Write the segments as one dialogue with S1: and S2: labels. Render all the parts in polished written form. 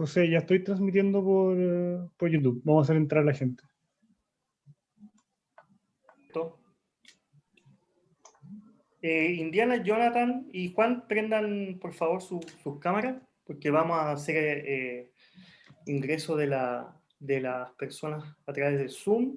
S1: José, ya estoy transmitiendo por YouTube. Vamos a hacer entrar a la gente.
S2: Indiana, Jonathan y Juan, prendan por favor sus cámaras, porque vamos a hacer ingreso de las personas a través de Zoom.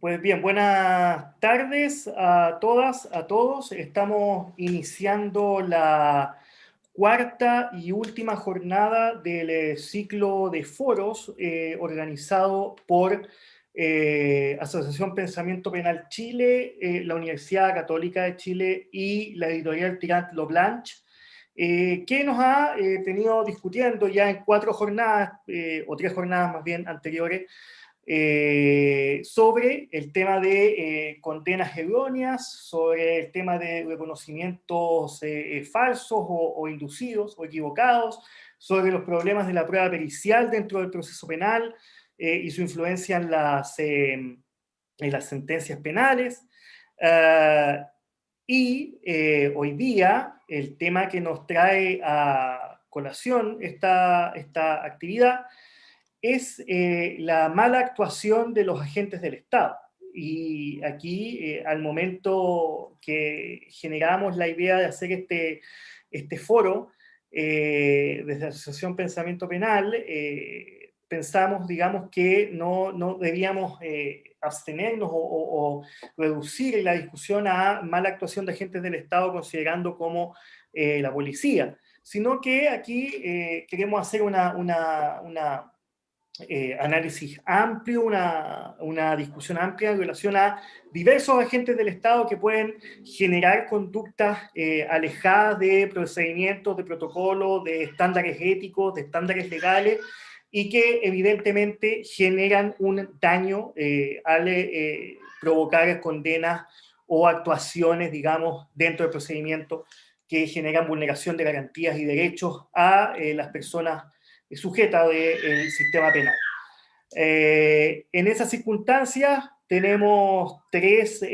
S2: Pues bien, buenas tardes a todas, a todos. Estamos iniciando la cuarta y última jornada del ciclo de foros organizado por Asociación Pensamiento Penal Chile, la Universidad Católica de Chile y la editorial Tirant Lo Blanche, que nos ha tenido discutiendo ya en 4 jornadas, o 3 jornadas más bien anteriores, sobre el tema de condenas erróneas, sobre el tema de reconocimientos falsos o inducidos o equivocados, sobre los problemas de la prueba pericial dentro del proceso penal y su influencia en las sentencias penales. Hoy día el tema que nos trae a colación esta actividad es la mala actuación de los agentes del Estado. Y aquí, al momento que generamos la idea de hacer este foro, desde la Asociación Pensamiento Penal, pensamos, digamos, que no debíamos abstenernos o reducir la discusión a mala actuación de agentes del Estado, considerando como la policía, sino que aquí queremos hacer una análisis amplio, una discusión amplia en relación a diversos agentes del Estado que pueden generar conductas alejadas de procedimientos, de protocolos, de estándares éticos, de estándares legales, y que evidentemente generan un daño al provocar condenas o actuaciones, digamos, dentro del procedimiento que generan vulneración de garantías y derechos a las personas sujeta del sistema penal. En esas circunstancias tenemos 3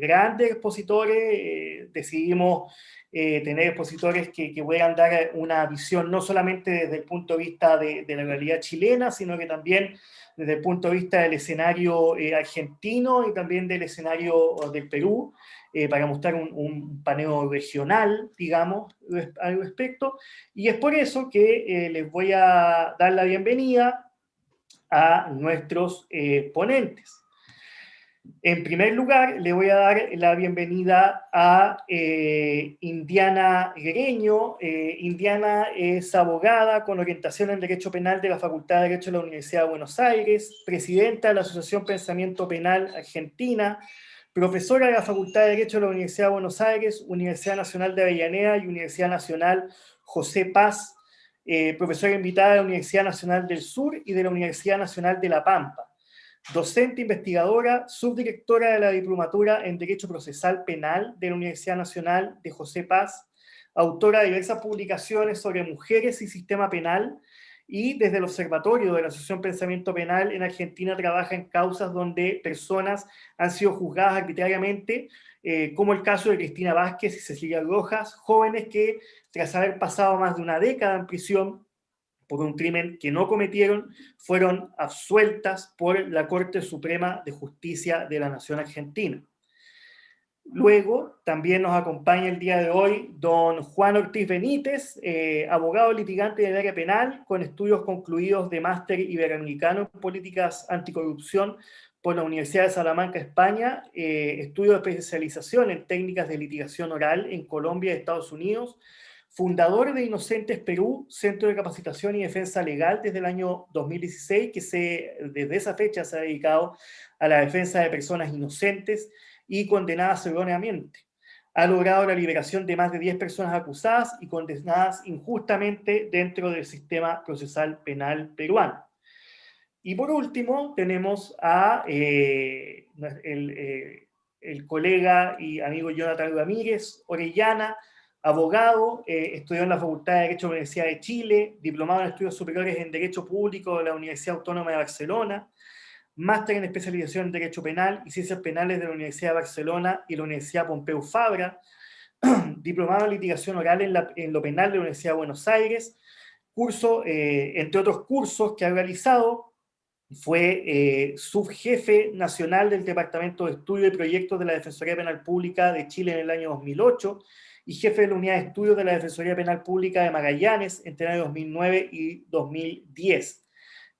S2: grandes expositores. Decidimos tener expositores que puedan dar una visión no solamente desde el punto de vista de la realidad chilena, sino que también desde el punto de vista del escenario argentino y también del escenario del Perú, para mostrar un paneo regional, digamos, al respecto. Y es por eso que les voy a dar la bienvenida a nuestros ponentes. En primer lugar, le voy a dar la bienvenida a Indiana Guereño. Indiana es abogada con orientación en Derecho Penal de la Facultad de Derecho de la Universidad de Buenos Aires, presidenta de la Asociación Pensamiento Penal Argentina, profesora de la Facultad de Derecho de la Universidad de Buenos Aires, Universidad Nacional de Avellaneda y Universidad Nacional José Paz, profesora invitada de la Universidad Nacional del Sur y de la Universidad Nacional de La Pampa, docente investigadora, subdirectora de la Diplomatura en Derecho Procesal Penal de la Universidad Nacional de José Paz, autora de diversas publicaciones sobre mujeres y sistema penal, y desde el Observatorio de la Asociación Pensamiento Penal en Argentina trabaja en causas donde personas han sido juzgadas arbitrariamente, como el caso de Cristina Vázquez y Cecilia Rojas, jóvenes que tras haber pasado más de una década en prisión por un crimen que no cometieron, fueron absueltas por la Corte Suprema de Justicia de la Nación Argentina. Luego, también nos acompaña el día de hoy don Juan Ortiz Benítez, abogado litigante del área penal, con estudios concluidos de máster iberoamericano en políticas anticorrupción por la Universidad de Salamanca, España, estudio de especialización en técnicas de litigación oral en Colombia y Estados Unidos, fundador de Inocentes Perú, Centro de Capacitación y Defensa Legal desde el año 2016, que desde esa fecha se ha dedicado a la defensa de personas inocentes y condenadas erróneamente. ha logrado la liberación de más de 10 personas acusadas y condenadas injustamente dentro del sistema procesal penal peruano. Y por último, tenemos a el colega y amigo Jonathan Ramírez Orellana, abogado, estudió en la Facultad de Derecho de la Universidad de Chile, diplomado en estudios superiores en Derecho Público de la Universidad Autónoma de Barcelona, máster en especialización en Derecho Penal y Ciencias Penales de la Universidad de Barcelona y la Universidad Pompeu Fabra, diplomado en litigación oral en lo penal de la Universidad de Buenos Aires, curso, entre otros cursos que ha realizado, fue subjefe nacional del Departamento de Estudio y Proyectos de la Defensoría Penal Pública de Chile en el año 2008 y jefe de la Unidad de Estudios de la Defensoría Penal Pública de Magallanes entre el año 2009 y 2010.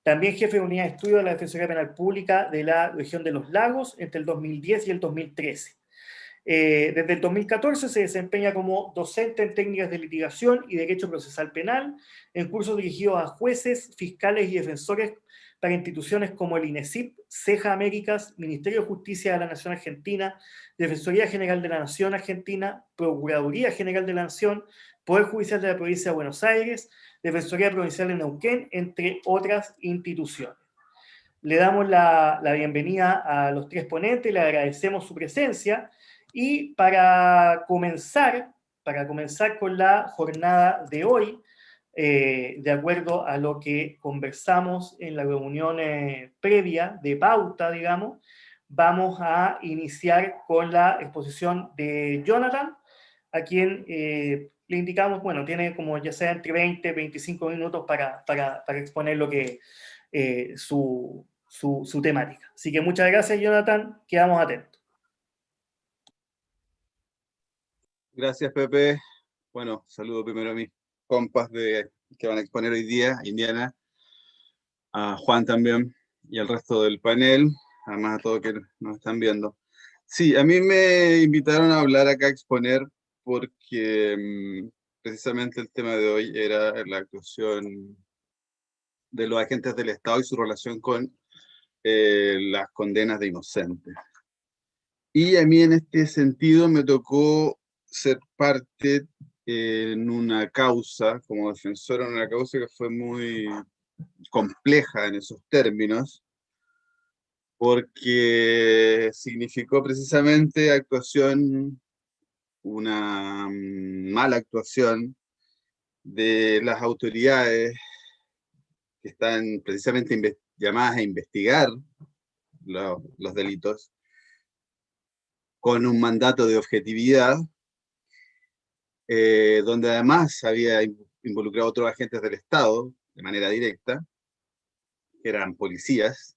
S2: También jefe de Unidad de Estudios de la Defensoría Penal Pública de la región de los Lagos entre el 2010 y el 2013. Desde el 2014 se desempeña como docente en técnicas de litigación y derecho procesal penal, en cursos dirigidos a jueces, fiscales y defensores para instituciones como el INESIP, CEJA Américas, Ministerio de Justicia de la Nación Argentina, Defensoría General de la Nación Argentina, Procuraduría General de la Nación, Poder Judicial de la Provincia de Buenos Aires, Defensoría Provincial de Neuquén, entre otras instituciones. Le damos la bienvenida a los tres ponentes, le agradecemos su presencia y para comenzar con la jornada de hoy, de acuerdo a lo que conversamos en la reunión previa de pauta, digamos, vamos a iniciar con la exposición de Jonathan, a quien le indicamos, bueno, tiene como ya sea entre 20 y 25 minutos para exponer lo que su temática. Así que muchas gracias, Jonathan, quedamos atentos.
S3: Gracias, Pepe. Bueno, saludo primero a mis compas que van a exponer hoy día, Indiana, a Juan también y al resto del panel, además a todos que nos están viendo. Sí, a mí me invitaron a hablar acá, a exponer, porque precisamente el tema de hoy era la actuación de los agentes del Estado y su relación con las condenas de inocentes. Y a mí en este sentido me tocó ser parte en una causa, como defensor en una causa que fue muy compleja en esos términos, porque significó precisamente una mala actuación de las autoridades que están precisamente llamadas a investigar los delitos, con un mandato de objetividad, donde además había involucrado a otros agentes del Estado de manera directa, que eran policías,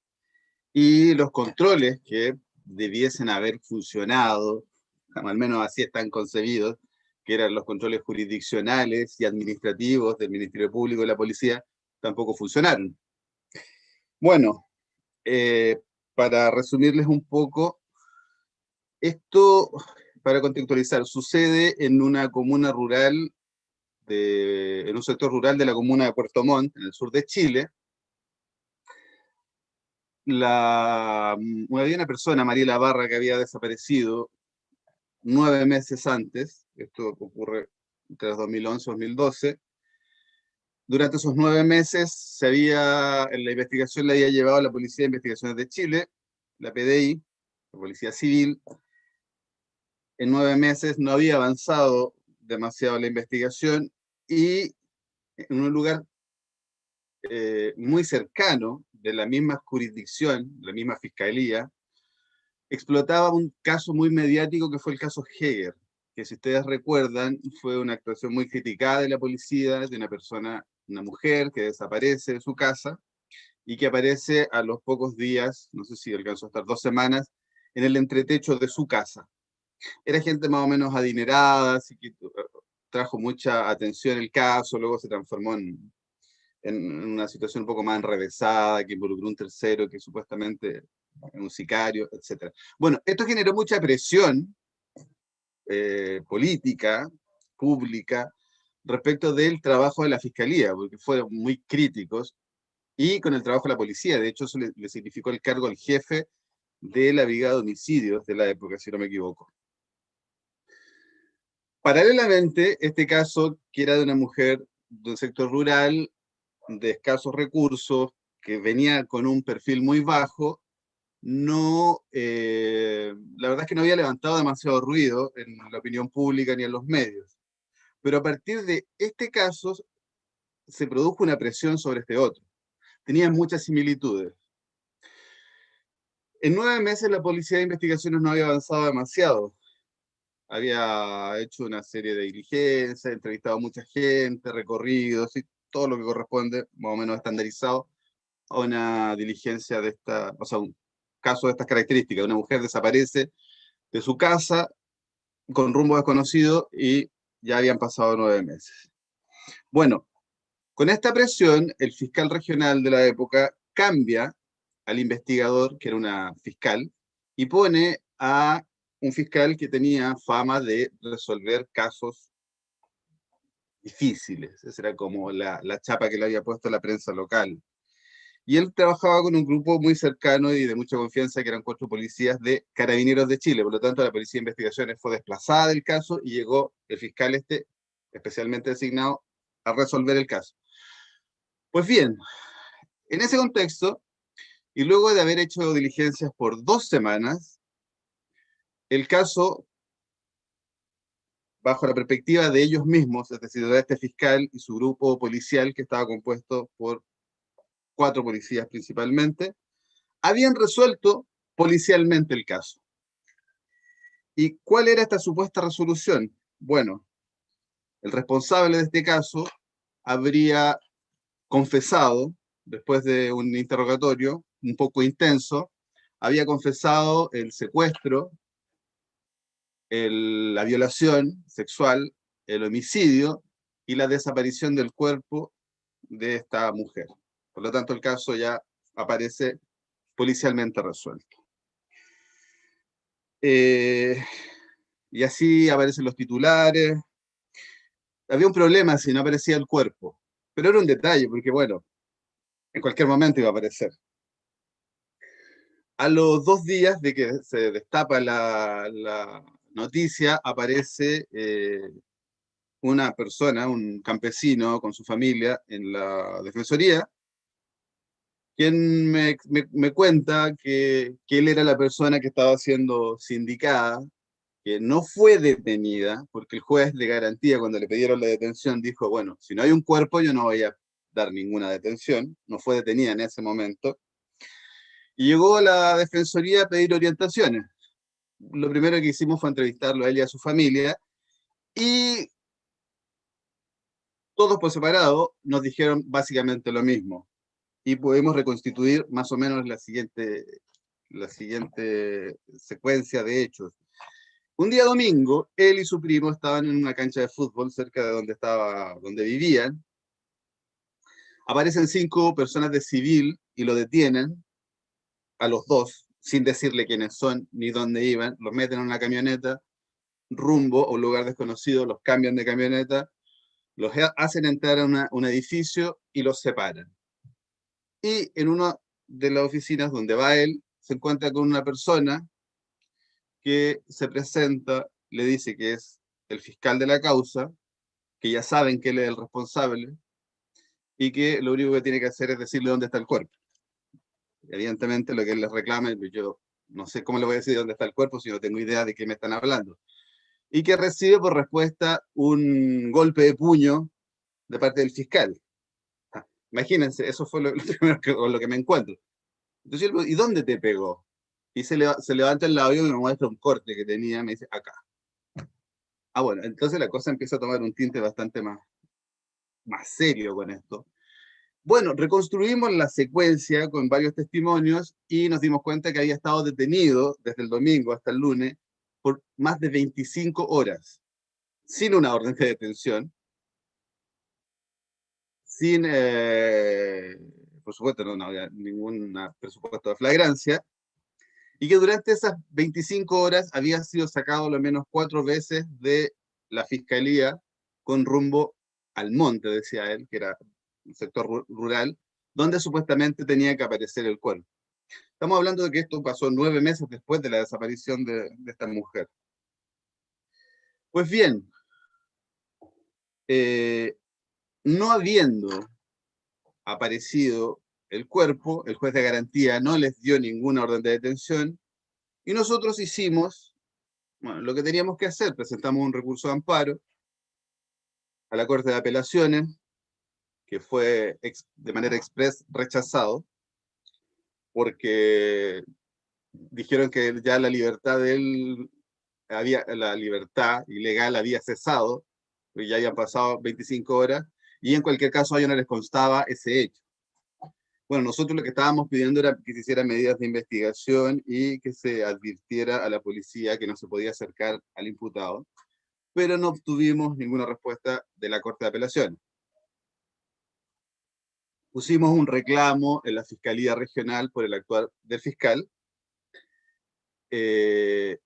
S3: y los controles que debiesen haber funcionado, al menos así están concebidos, que eran los controles jurisdiccionales y administrativos del Ministerio Público y la Policía, tampoco funcionaron. Bueno, para resumirles un poco, esto, para contextualizar, sucede en una comuna rural, en un sector rural de la comuna de Puerto Montt, en el sur de Chile. Había una persona, Mariela Barra, que había desaparecido 9 meses antes, esto ocurre entre los 2011 y 2012. Durante esos 9 meses en la investigación la había llevado a la Policía de Investigaciones de Chile, la PDI, la Policía Civil. En 9 meses no había avanzado demasiado la investigación y en un lugar muy cercano de la misma jurisdicción, la misma fiscalía, explotaba un caso muy mediático que fue el caso Heger, que si ustedes recuerdan fue una actuación muy criticada de la policía, de una mujer que desaparece de su casa y que aparece a los pocos días, no sé si alcanzó a estar 2 semanas, en el entretecho de su casa. Era gente más o menos adinerada, así que trajo mucha atención el caso, luego se transformó en una situación un poco más enrevesada, que involucró un tercero, que supuestamente un sicario, etc. Bueno, esto generó mucha presión política, pública, respecto del trabajo de la Fiscalía, porque fueron muy críticos, y con el trabajo de la policía. De hecho, eso le significó el cargo al jefe de la Brigada de Homicidios de la época, si no me equivoco. Paralelamente, este caso, que era de una mujer de un sector rural, de escasos recursos, que venía con un perfil muy bajo, no, la verdad es que no había levantado demasiado ruido en la opinión pública ni en los medios. Pero a partir de este caso se produjo una presión sobre este otro. Tenían muchas similitudes. En 9 meses la Policía de Investigaciones no había avanzado demasiado. Había hecho una serie de diligencias, entrevistado a mucha gente, recorridos y todo lo que corresponde, más o menos estandarizado, a una diligencia de esta, o sea, un caso de estas características. Una mujer desaparece de su casa con rumbo desconocido y ya habían pasado 9 meses. Bueno, con esta presión, el fiscal regional de la época cambia al investigador, que era una fiscal, y pone a un fiscal que tenía fama de resolver casos difíciles. Esa era como la chapa que le había puesto la prensa local. Y él trabajaba con un grupo muy cercano y de mucha confianza, que eran 4 policías de Carabineros de Chile. Por lo tanto, la Policía de Investigaciones fue desplazada del caso y llegó el fiscal especialmente designado, a resolver el caso. Pues bien, en ese contexto, y luego de haber hecho diligencias por 2 semanas, el caso, bajo la perspectiva de ellos mismos, es decir, de este fiscal y su grupo policial, que estaba compuesto por 4 policías principalmente, habían resuelto policialmente el caso. ¿Y cuál era esta supuesta resolución? Bueno, el responsable de este caso habría confesado, después de un interrogatorio un poco intenso, había confesado el secuestro, la violación sexual, el homicidio y la desaparición del cuerpo de esta mujer. Por lo tanto, el caso ya aparece policialmente resuelto. Y así aparecen los titulares. Había un problema si no aparecía el cuerpo, pero era un detalle, porque bueno, en cualquier momento iba a aparecer. A los 2 días de que se destapa la noticia, aparece una persona, un campesino con su familia en la defensoría, quien me cuenta que él era la persona que estaba siendo sindicada, que no fue detenida, porque el juez de garantía, cuando le pidieron la detención, dijo, bueno, si no hay un cuerpo, yo no voy a dar ninguna detención. No fue detenida en ese momento. Y llegó a la defensoría a pedir orientaciones. Lo primero que hicimos fue entrevistarlo a él y a su familia, y todos por separado nos dijeron básicamente lo mismo. Y pudimos reconstituir más o menos la siguiente secuencia de hechos. Un día domingo, él y su primo estaban en una cancha de fútbol cerca de donde vivían. Aparecen 5 personas de civil y lo detienen a los 2, sin decirle quiénes son ni dónde iban. Los meten en una camioneta, rumbo a un lugar desconocido, los cambian de camioneta, los hacen entrar a un edificio y los separan. Y en una de las oficinas donde va él, se encuentra con una persona que se presenta, le dice que es el fiscal de la causa, que ya saben que él es el responsable, y que lo único que tiene que hacer es decirle dónde está el cuerpo. Evidentemente lo que él les reclama, yo no sé cómo le voy a decir dónde está el cuerpo si no tengo idea de qué me están hablando. Y que recibe por respuesta un golpe de puño de parte del fiscal. Imagínense, eso fue lo primero con lo que me encuentro. Entonces yo le digo, ¿y dónde te pegó? Y se levanta el labio y me muestra un corte que tenía, me dice, acá. Bueno, entonces la cosa empieza a tomar un tinte bastante más serio con esto. Bueno, reconstruimos la secuencia con varios testimonios y nos dimos cuenta que había estado detenido desde el domingo hasta el lunes por más de 25 horas, sin una orden de detención, sin, por supuesto, no había ningún presupuesto de flagrancia, y que durante esas 25 horas había sido sacado al menos 4 veces de la fiscalía con rumbo al monte, decía él, que era un sector rural, donde supuestamente tenía que aparecer el cuerpo. Estamos hablando de que esto pasó 9 meses después de la desaparición de esta mujer. Pues bien, no habiendo aparecido el cuerpo, el juez de garantía no les dio ninguna orden de detención, y nosotros hicimos, bueno, lo que teníamos que hacer, presentamos un recurso de amparo a la Corte de Apelaciones, que fue de manera express rechazado, porque dijeron que ya la libertad de él, la libertad ilegal había cesado, porque ya habían pasado 25 horas, y en cualquier caso a ellos no les constaba ese hecho. Bueno, nosotros lo que estábamos pidiendo era que se hicieran medidas de investigación y que se advirtiera a la policía que no se podía acercar al imputado, pero no obtuvimos ninguna respuesta de la Corte de Apelaciones. Pusimos un reclamo en la Fiscalía Regional por el actuar del fiscal. Ese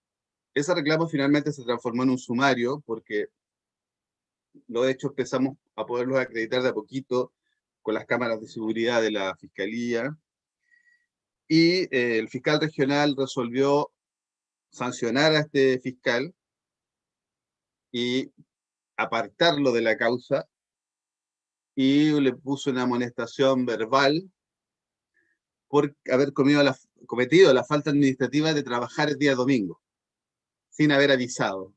S3: reclamo finalmente se transformó en un sumario porque los hechos empezamos a poderlos acreditar de a poquito con las cámaras de seguridad de la Fiscalía, y el fiscal regional resolvió sancionar a este fiscal y apartarlo de la causa, y le puso una amonestación verbal por haber cometido la falta administrativa de trabajar el día domingo, sin haber avisado.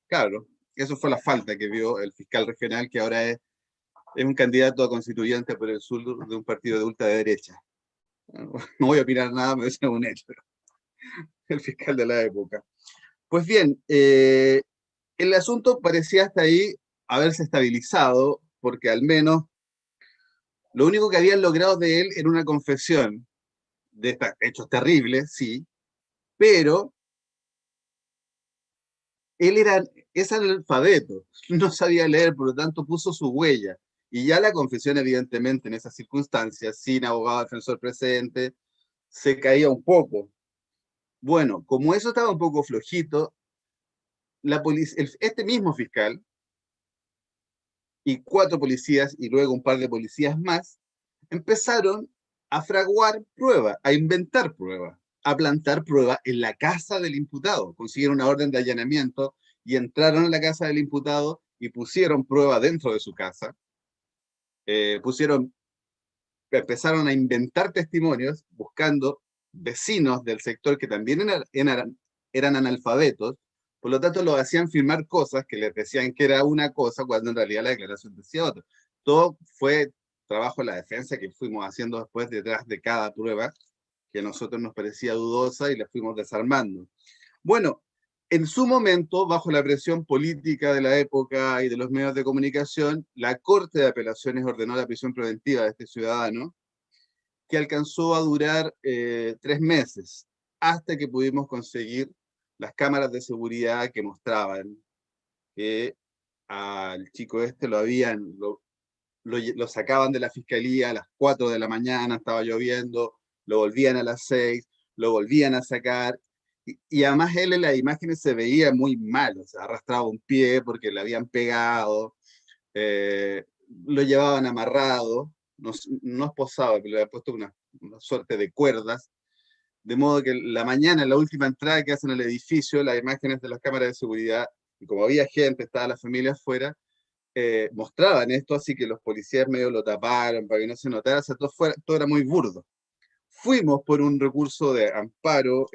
S3: Claro, eso fue la falta que vio el fiscal regional, que ahora es un candidato a constituyente por el sur de un partido de ultraderecha. No voy a opinar nada, me parece un hecho. El fiscal de la época. Pues bien, el asunto parecía hasta ahí haberse estabilizado, porque al menos lo único que habían logrado de él era una confesión de estos hechos terribles, sí, pero él es analfabeto, no sabía leer, por lo tanto puso su huella. Y ya la confesión, evidentemente, en esas circunstancias, sin abogado defensor presente, se caía un poco. Bueno, como eso estaba un poco flojito, este mismo fiscal y 4 policías y luego un par de policías más empezaron a fraguar pruebas, a inventar pruebas, a plantar pruebas en la casa del imputado. Consiguieron una orden de allanamiento y entraron a la casa del imputado y pusieron prueba dentro de su casa. Empezaron a inventar testimonios buscando vecinos del sector que también eran analfabetos, por lo tanto lo hacían firmar cosas que les decían que era una cosa cuando en realidad la declaración decía otra. Todo fue trabajo de la defensa que fuimos haciendo después detrás de cada prueba que a nosotros nos parecía dudosa y la fuimos desarmando. Bueno, en su momento, bajo la presión política de la época y de los medios de comunicación, la Corte de Apelaciones ordenó la prisión preventiva de este ciudadano, que alcanzó a durar 3 meses, hasta que pudimos conseguir las cámaras de seguridad que mostraban que al chico este lo sacaban de la fiscalía a las 4 de la mañana, estaba lloviendo, lo volvían a las 6, lo volvían a sacar, y además él en las imágenes se veía muy mal, o sea, arrastraba un pie porque le habían pegado, lo llevaban amarrado, no esposado, pero le habían puesto una suerte de cuerdas, de modo que la mañana, en la última entrada que hacen al edificio, las imágenes de las cámaras de seguridad, y como había gente, estaba la familia afuera, mostraban esto, así que los policías medio lo taparon para que no se notara, o sea, todo era muy burdo. Fuimos por un recurso de amparo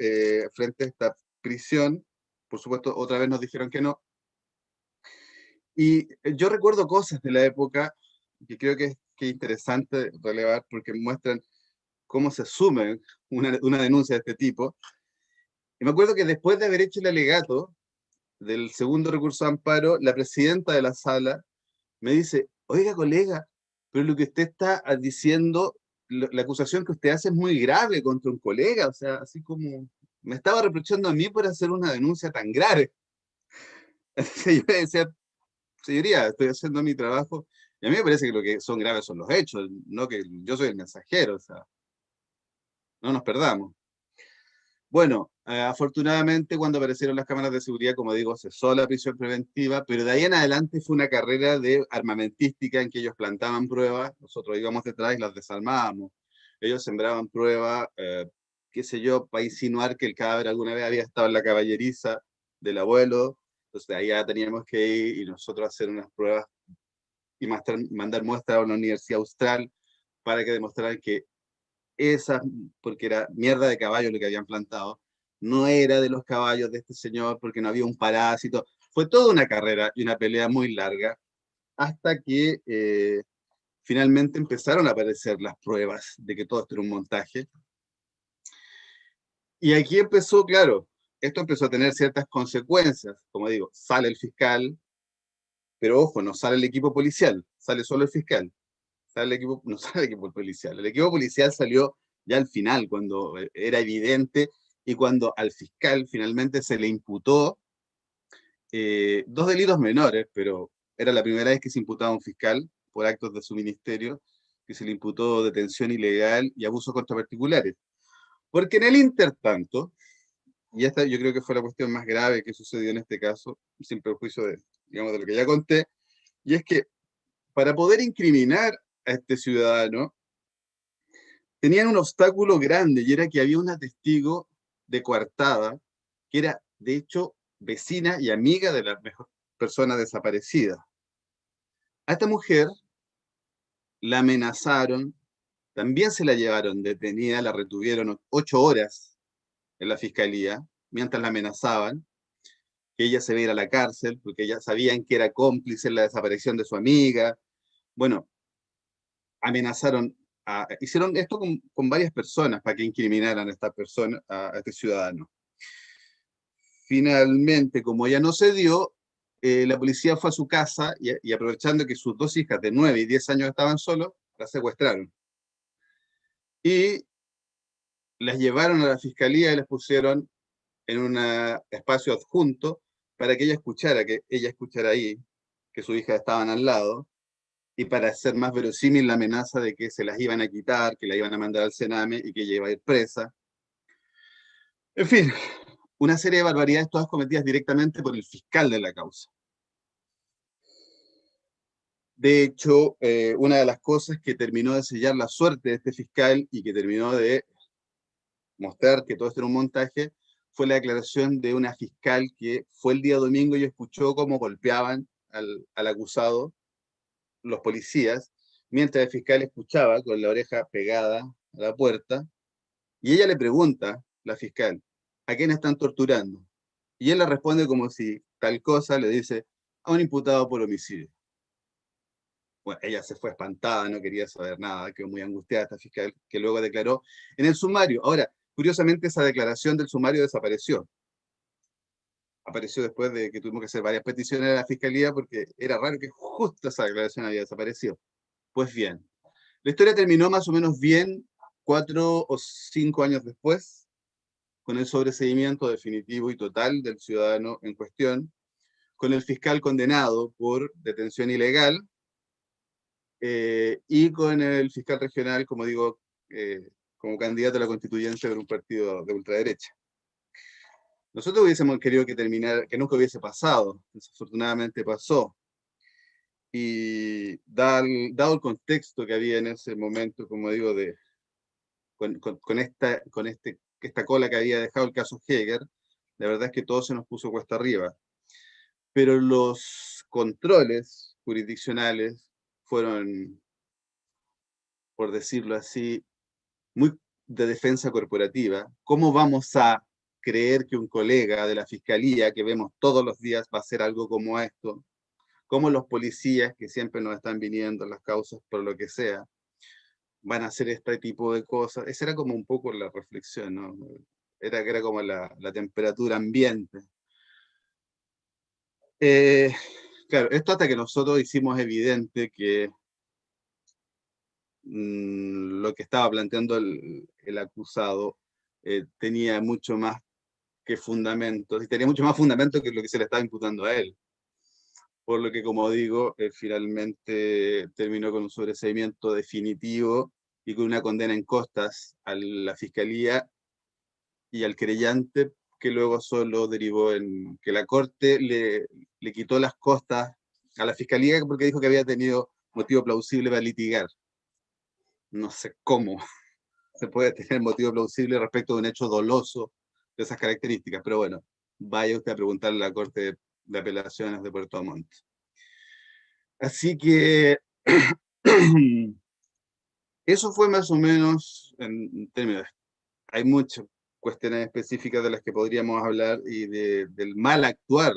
S3: frente a esta prisión, por supuesto, otra vez nos dijeron que no, y yo recuerdo cosas de la época que creo que es interesante relevar porque muestran cómo se asume una denuncia de este tipo. Y me acuerdo que después de haber hecho el alegato del segundo recurso de amparo, la presidenta de la sala me dice: oiga, colega, pero lo que usted está diciendo, la acusación que usted hace es muy grave contra un colega, o sea, así como me estaba reprochando a mí por hacer una denuncia tan grave. Entonces yo le decía: señoría, estoy haciendo mi trabajo, y a mí me parece que lo que son graves son los hechos, no que yo soy el mensajero, o sea, no nos perdamos. Bueno, afortunadamente cuando aparecieron las cámaras de seguridad, como digo, cesó la prisión preventiva, pero de ahí en adelante fue una carrera de armamentística en que ellos plantaban pruebas, nosotros íbamos detrás y las desarmábamos. Ellos sembraban pruebas, qué sé yo, para insinuar que el cadáver alguna vez había estado en la caballeriza del abuelo, entonces de ahí ya teníamos que ir y nosotros hacer unas pruebas y mandar muestras a una universidad austral para que demostraran que esa, porque era mierda de caballo lo que habían plantado, no era de los caballos de este señor porque no había un parásito. Fue toda una carrera y una pelea muy larga hasta que finalmente empezaron a aparecer las pruebas de que todo esto era un montaje. Y aquí empezó, claro, esto empezó a tener ciertas consecuencias. Como digo, sale el fiscal, pero ojo, no sale el equipo policial, sale solo el fiscal. Sale el equipo, no sale el equipo policial. El equipo policial salió ya al final, cuando era evidente y cuando al fiscal finalmente se le imputó dos delitos menores, pero era la primera vez que se imputaba a un fiscal por actos de su ministerio, que se le imputó detención ilegal y abuso contra particulares. Porque en el intertanto, y esta yo creo que fue la cuestión más grave que sucedió en este caso, sin perjuicio de, digamos, de lo que ya conté, y es que para poder incriminar a este ciudadano, tenían un obstáculo grande, y era que había una testigo de coartada, que era, de hecho, vecina y amiga de la mejor persona desaparecida. A esta mujer la amenazaron, también se la llevaron detenida, la retuvieron 8 horas en la fiscalía, mientras la amenazaban, que ella se iba a ir a la cárcel, porque ya sabían que era cómplice en la desaparición de su amiga. Bueno, amenazaron, hicieron esto con varias personas para que incriminaran a esta persona, a este ciudadano. Finalmente, como ella no se dio, la policía fue a su casa y aprovechando que sus 2 hijas de 9 y 10 años estaban solos, la secuestraron. Y las llevaron a la fiscalía y las pusieron en un espacio adjunto para que ella escuchara ahí que sus hijas estaban al lado, y para hacer más verosímil la amenaza de que se las iban a quitar, que la iban a mandar al Sename y que ella iba a ir presa. En fin, una serie de barbaridades todas cometidas directamente por el fiscal de la causa. De hecho, una de las cosas que terminó de sellar la suerte de este fiscal y que terminó de mostrar que todo esto era un montaje fue la declaración de una fiscal que fue el día domingo y escuchó cómo golpeaban al acusado los policías, mientras el fiscal escuchaba con la oreja pegada a la puerta, y ella le pregunta, la fiscal, ¿a quién están torturando? Y él le responde como si tal cosa le dice a un imputado por homicidio. Bueno, ella se fue espantada, no quería saber nada, quedó muy angustiada esta fiscal, que luego declaró en el sumario. Ahora, curiosamente, esa declaración del sumario desapareció. Apareció después de que tuvimos que hacer varias peticiones a la fiscalía porque era raro que justo esa declaración había desaparecido. Pues bien, la historia terminó más o menos bien 4 o 5 años después, con el sobreseimiento definitivo y total del ciudadano en cuestión, con el fiscal condenado por detención ilegal, y con el fiscal regional, como digo, como candidato a la constituyente de un partido de ultraderecha. Nosotros hubiésemos querido que nunca hubiese pasado, desafortunadamente pasó. Y dado el contexto que había en ese momento, como digo, con esta cola que había dejado el caso Heger, la verdad es que todo se nos puso cuesta arriba. Pero los controles jurisdiccionales fueron, por decirlo así, muy de defensa corporativa. ¿Cómo vamos a creer que un colega de la fiscalía que vemos todos los días va a hacer algo como esto? ¿Cómo los policías que siempre nos están viniendo en las causas por lo que sea van a hacer este tipo de cosas? Esa era como un poco la reflexión, ¿no? Era como la temperatura ambiente. Claro, esto hasta que nosotros hicimos evidente que lo que estaba planteando el acusado tenía mucho más que fundamentos, y tenía mucho más fundamento que lo que se le estaba imputando a él. Por lo que, como digo, finalmente terminó con un sobreseimiento definitivo y con una condena en costas a la fiscalía y al querellante, que luego solo derivó en que la Corte le quitó las costas a la fiscalía porque dijo que había tenido motivo plausible para litigar. No sé cómo se puede tener motivo plausible respecto de un hecho doloso de esas características, pero bueno, vaya usted a preguntarle a la Corte de Apelaciones de Puerto Montt. Así que eso fue más o menos en términos. Hay muchas cuestiones específicas de las que podríamos hablar y del mal actuar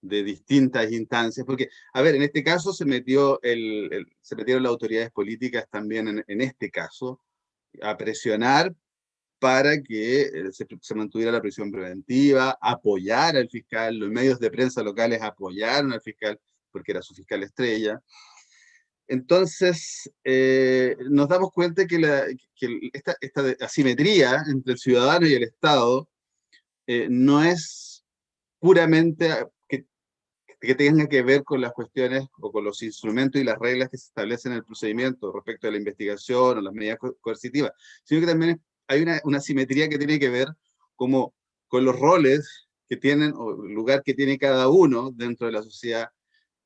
S3: de distintas instancias, porque, a ver, en este caso se metió se metieron las autoridades políticas también en este caso a presionar para que se mantuviera la prisión preventiva, apoyar al fiscal, los medios de prensa locales apoyaron al fiscal porque era su fiscal estrella. Entonces, nos damos cuenta que esta asimetría entre el ciudadano y el Estado no es puramente que tenga que ver con las cuestiones o con los instrumentos y las reglas que se establecen en el procedimiento respecto a la investigación o las medidas coercitivas, sino que también hay una asimetría que tiene que ver como con los roles que tienen o el lugar que tiene cada uno dentro de la sociedad,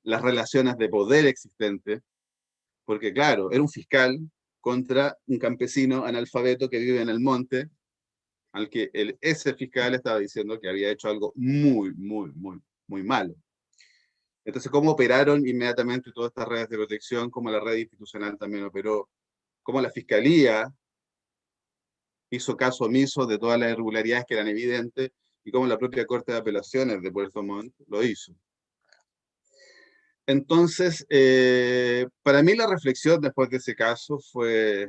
S3: las relaciones de poder existentes, porque claro, era un fiscal contra un campesino analfabeto que vive en el monte, al que ese fiscal estaba diciendo que había hecho algo muy, muy, muy, muy malo. Entonces, ¿cómo operaron inmediatamente todas estas redes de protección? ¿Cómo la red institucional también operó? ¿Cómo la fiscalía hizo caso omiso de todas las irregularidades que eran evidentes? Y cómo la propia Corte de Apelaciones de Puerto Montt lo hizo. Entonces, para mí la reflexión después de ese caso fue,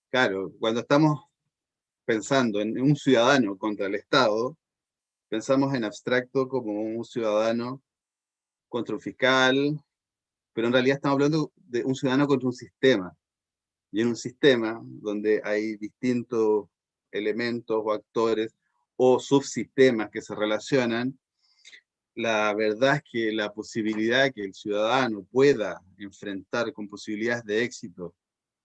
S3: claro, cuando estamos pensando en un ciudadano contra el Estado, pensamos en abstracto como un ciudadano contra un fiscal, pero en realidad estamos hablando de un ciudadano contra un sistema. Y en un sistema donde hay distintos elementos o actores o subsistemas que se relacionan, la verdad es que la posibilidad que el ciudadano pueda enfrentar con posibilidades de éxito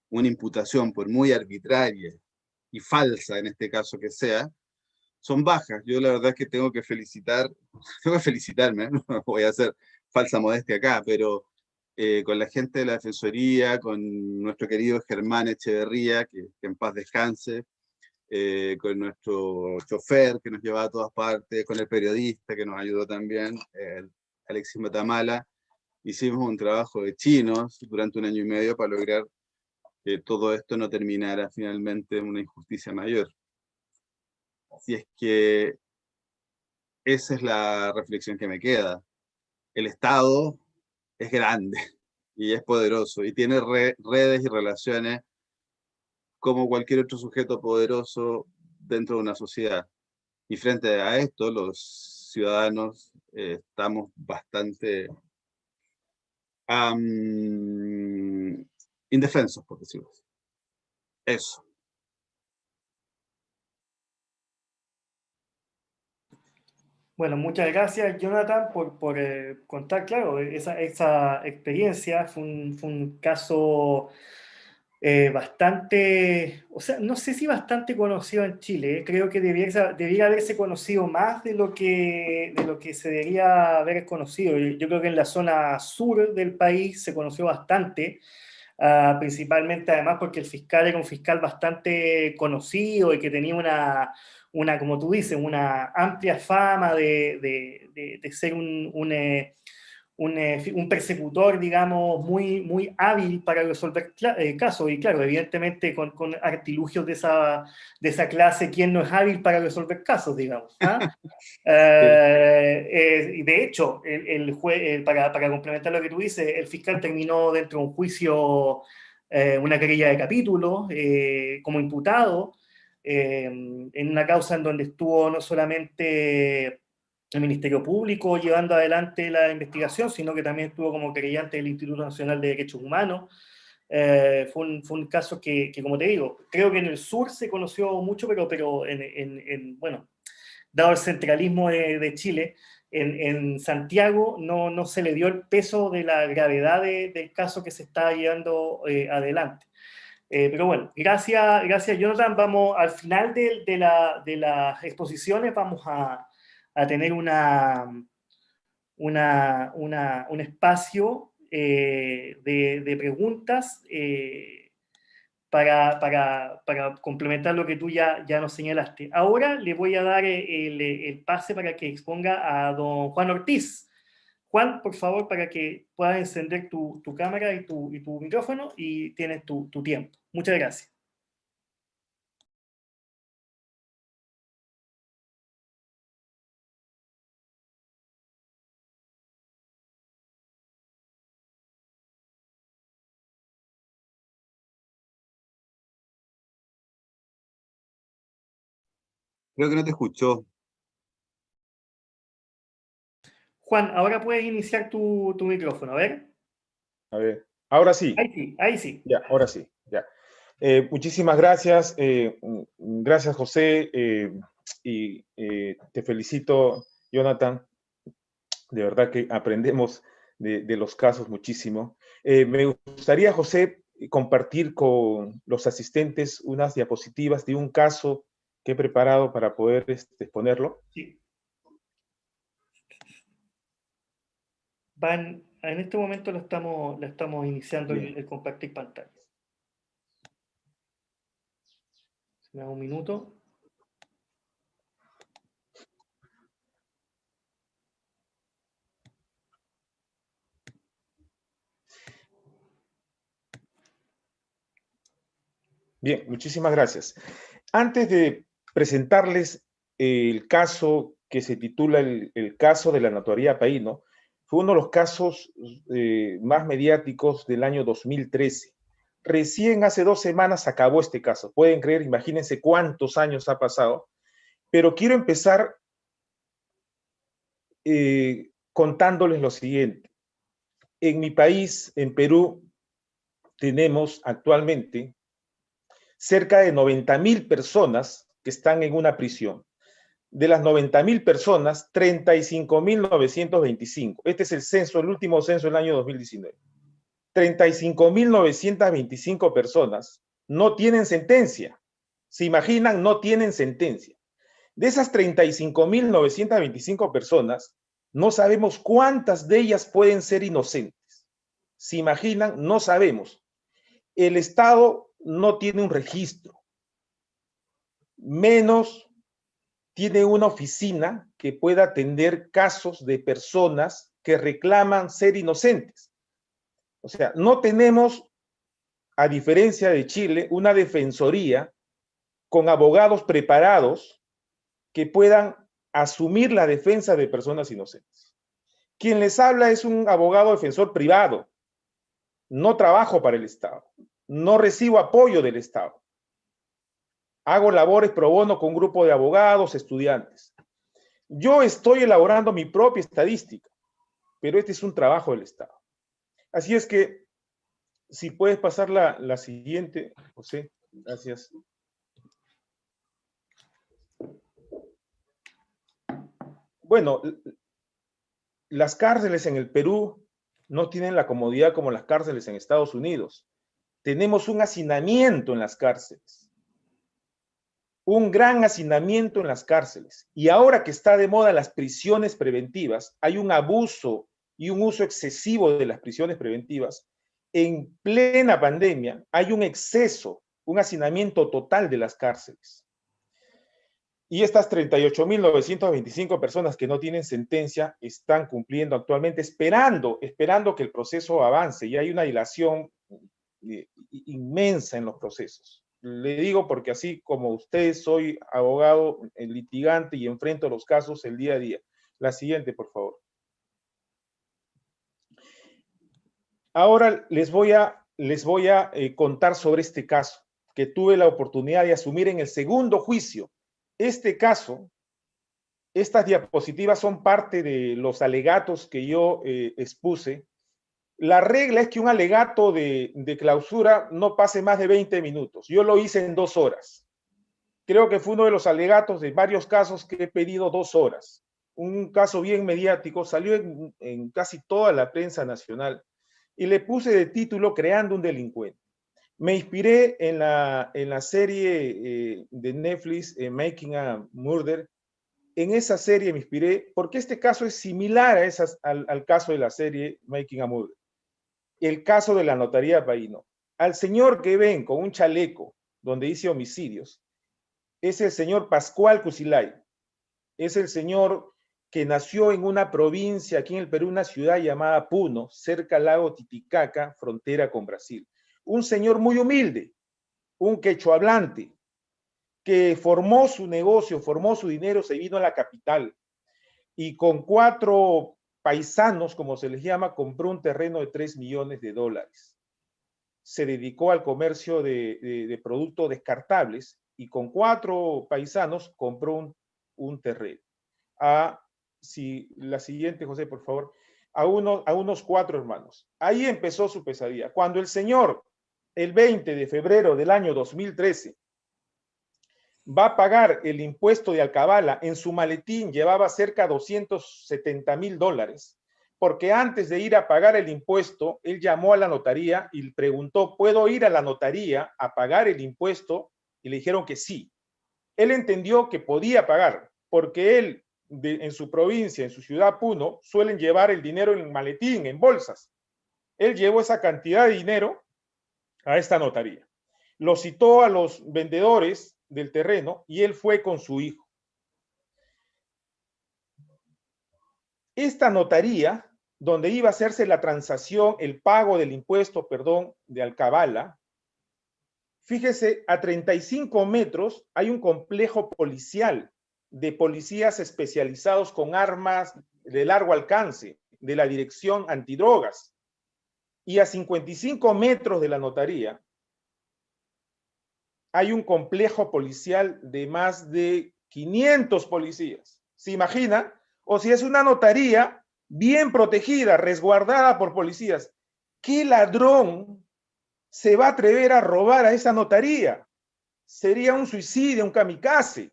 S3: una imputación, por muy arbitraria y falsa en este caso que sea, son bajas. Yo la verdad es que tengo que felicitarme, no voy a hacer falsa modestia acá, pero con la gente de la Defensoría, con nuestro querido Germán Echeverría, que en paz descanse, con nuestro chofer que nos llevaba a todas partes, con el periodista que nos ayudó también, Alexis Matamala, hicimos un trabajo de chinos durante 1 año y medio para lograr que todo esto no terminara finalmente en una injusticia mayor. Así es que esa es la reflexión que me queda. El Estado es grande y es poderoso y tiene redes y relaciones como cualquier otro sujeto poderoso dentro de una sociedad. Y frente a esto, los ciudadanos estamos bastante indefensos, por decirlo así. Eso.
S2: Bueno, muchas gracias, Jonathan, por contar, claro, esa experiencia. Fue un caso bastante, o sea, no sé si bastante conocido en Chile. Creo que debiera haberse conocido más de lo que se debería haber conocido. Yo creo que en la zona sur del país se conoció bastante. Principalmente además porque el fiscal era un fiscal bastante conocido y que tenía como tú dices, una amplia fama de ser un persecutor, digamos, muy hábil para resolver casos. Y claro, evidentemente con artilugios de esa clase, ¿quién no es hábil para resolver casos, digamos? ¿Ah?
S3: Sí.
S2: Y de hecho, para complementar lo que tú dices, el fiscal terminó dentro de un juicio, una querella de capítulo, como imputado, en una causa en donde estuvo no solamente el Ministerio Público llevando adelante la investigación, sino que también estuvo como querellante del Instituto Nacional de Derechos Humanos. Fue un caso que, como te digo, creo que en el sur se conoció mucho, pero bueno, dado el centralismo de Chile, en Santiago no se le dio el peso de la gravedad del caso que se está llevando adelante. Pero bueno, gracias Jonathan. Vamos al final de las exposiciones, vamos a tener un espacio de preguntas. Para complementar lo que tú ya nos señalaste. Ahora le voy a dar el pase para que exponga a don Juan Ortiz. Juan, por favor, para que puedas encender tu cámara y tu micrófono, y tienes tu tiempo. Muchas gracias.
S3: Creo que no te escuchó.
S2: Juan, ahora puedes iniciar tu micrófono, a ver.
S4: A ver, ahora sí.
S2: Ahí sí, ahí sí.
S4: Ya, ahora sí, ya. Muchísimas gracias. Gracias, José. Y te felicito, Jonathan. De verdad que aprendemos de los casos muchísimo. Me gustaría, José, compartir con los asistentes unas diapositivas de un caso que he preparado para poder exponerlo.
S2: Sí. En este momento lo estamos iniciando el compartir pantalla. Me da un minuto.
S4: Bien, muchísimas gracias. Antes de presentarles el caso que se titula el caso de la notaría Paíno, fue uno de los casos más mediáticos del año 2013. Recién hace 2 semanas acabó este caso. Pueden creer, imagínense cuántos años ha pasado. Pero quiero empezar contándoles lo siguiente. En mi país, en Perú, tenemos actualmente cerca de 90.000 personas que están en una prisión. De las 90.000 personas, 35.925. Este es el censo, el último censo del año 2019. 35.925 personas no tienen sentencia. ¿Se imaginan? No tienen sentencia. De esas 35.925 personas, no sabemos cuántas de ellas pueden ser inocentes. ¿Se imaginan? No sabemos. El Estado no tiene un registro, menos tiene una oficina que pueda atender casos de personas que reclaman ser inocentes. O sea, no tenemos, a diferencia de Chile, una defensoría con abogados preparados que puedan asumir la defensa de personas inocentes. Quien les habla es un abogado defensor privado. No trabajo para el Estado. No recibo apoyo del Estado. Hago labores pro bono con un grupo de abogados, estudiantes. Yo estoy elaborando mi propia estadística, pero este es un trabajo del Estado. Así es que, si puedes pasar la siguiente, José, gracias. Bueno, las cárceles en el Perú no tienen la comodidad como las cárceles en Estados Unidos. Tenemos un hacinamiento en las cárceles. Un gran hacinamiento en las cárceles. Y ahora que está de moda las prisiones preventivas, hay un abuso y un uso excesivo de las prisiones preventivas. En plena pandemia hay un exceso, un hacinamiento total de las cárceles. Y estas 38.925 personas que no tienen sentencia están cumpliendo actualmente, esperando que el proceso avance. Y hay una dilación inmensa en los procesos. Le digo porque así como usted, soy abogado litigante y enfrento los casos el día a día. La siguiente, por favor. Ahora les voy a contar sobre este caso que tuve la oportunidad de asumir en el segundo juicio. Este caso, estas diapositivas son parte de los alegatos que yo expuse. La regla es que un alegato de clausura no pase más de 20 minutos. Yo lo hice en 2 horas. Creo que fue uno de los alegatos de varios casos que he pedido 2 horas. Un caso bien mediático, salió en casi toda la prensa nacional y le puse de título Creando un delincuente. Me inspiré en la serie de Netflix, Making a Murder. En esa serie me inspiré porque este caso es similar al caso de la serie Making a Murder. El caso de la notaría Paíno. Al señor que ven con un chaleco donde dice homicidios, es el señor Pascual Cusilay. Es el señor que nació en una provincia aquí en el Perú, una ciudad llamada Puno, cerca al lago Titicaca, frontera con Brasil. Un señor muy humilde, un quechohablante, que formó su negocio, formó su dinero, se vino a la capital y con 4 paisanos, como se les llama, compró un terreno de $3 millones. Se dedicó al comercio de productos descartables y con 4 paisanos compró un terreno. La siguiente, José, por favor, a unos 4 hermanos. Ahí empezó su pesadilla. Cuando el señor, el 20 de febrero del año 2013, va a pagar el impuesto de alcabala, en su maletín llevaba cerca de $270,000, porque antes de ir a pagar el impuesto, él llamó a la notaría y preguntó, ¿puedo ir a la notaría a pagar el impuesto? Y le dijeron que sí. Él entendió que podía pagar, porque él, en su provincia, en su ciudad Puno, suelen llevar el dinero en maletín, en bolsas. Él llevó esa cantidad de dinero a esta notaría. Lo citó a los vendedores del terreno y él fue con su hijo. Esta notaría, donde iba a hacerse la transacción, el pago del impuesto, perdón, de alcabala, fíjese, a 35 metros hay un complejo policial de policías especializados con armas de largo alcance de la Dirección Antidrogas. Y a 55 metros de la notaría hay un complejo policial de más de 500 policías. ¿Se imagina? O si es una notaría bien protegida, resguardada por policías. ¿Qué ladrón se va a atrever a robar a esa notaría? Sería un suicidio, un kamikaze.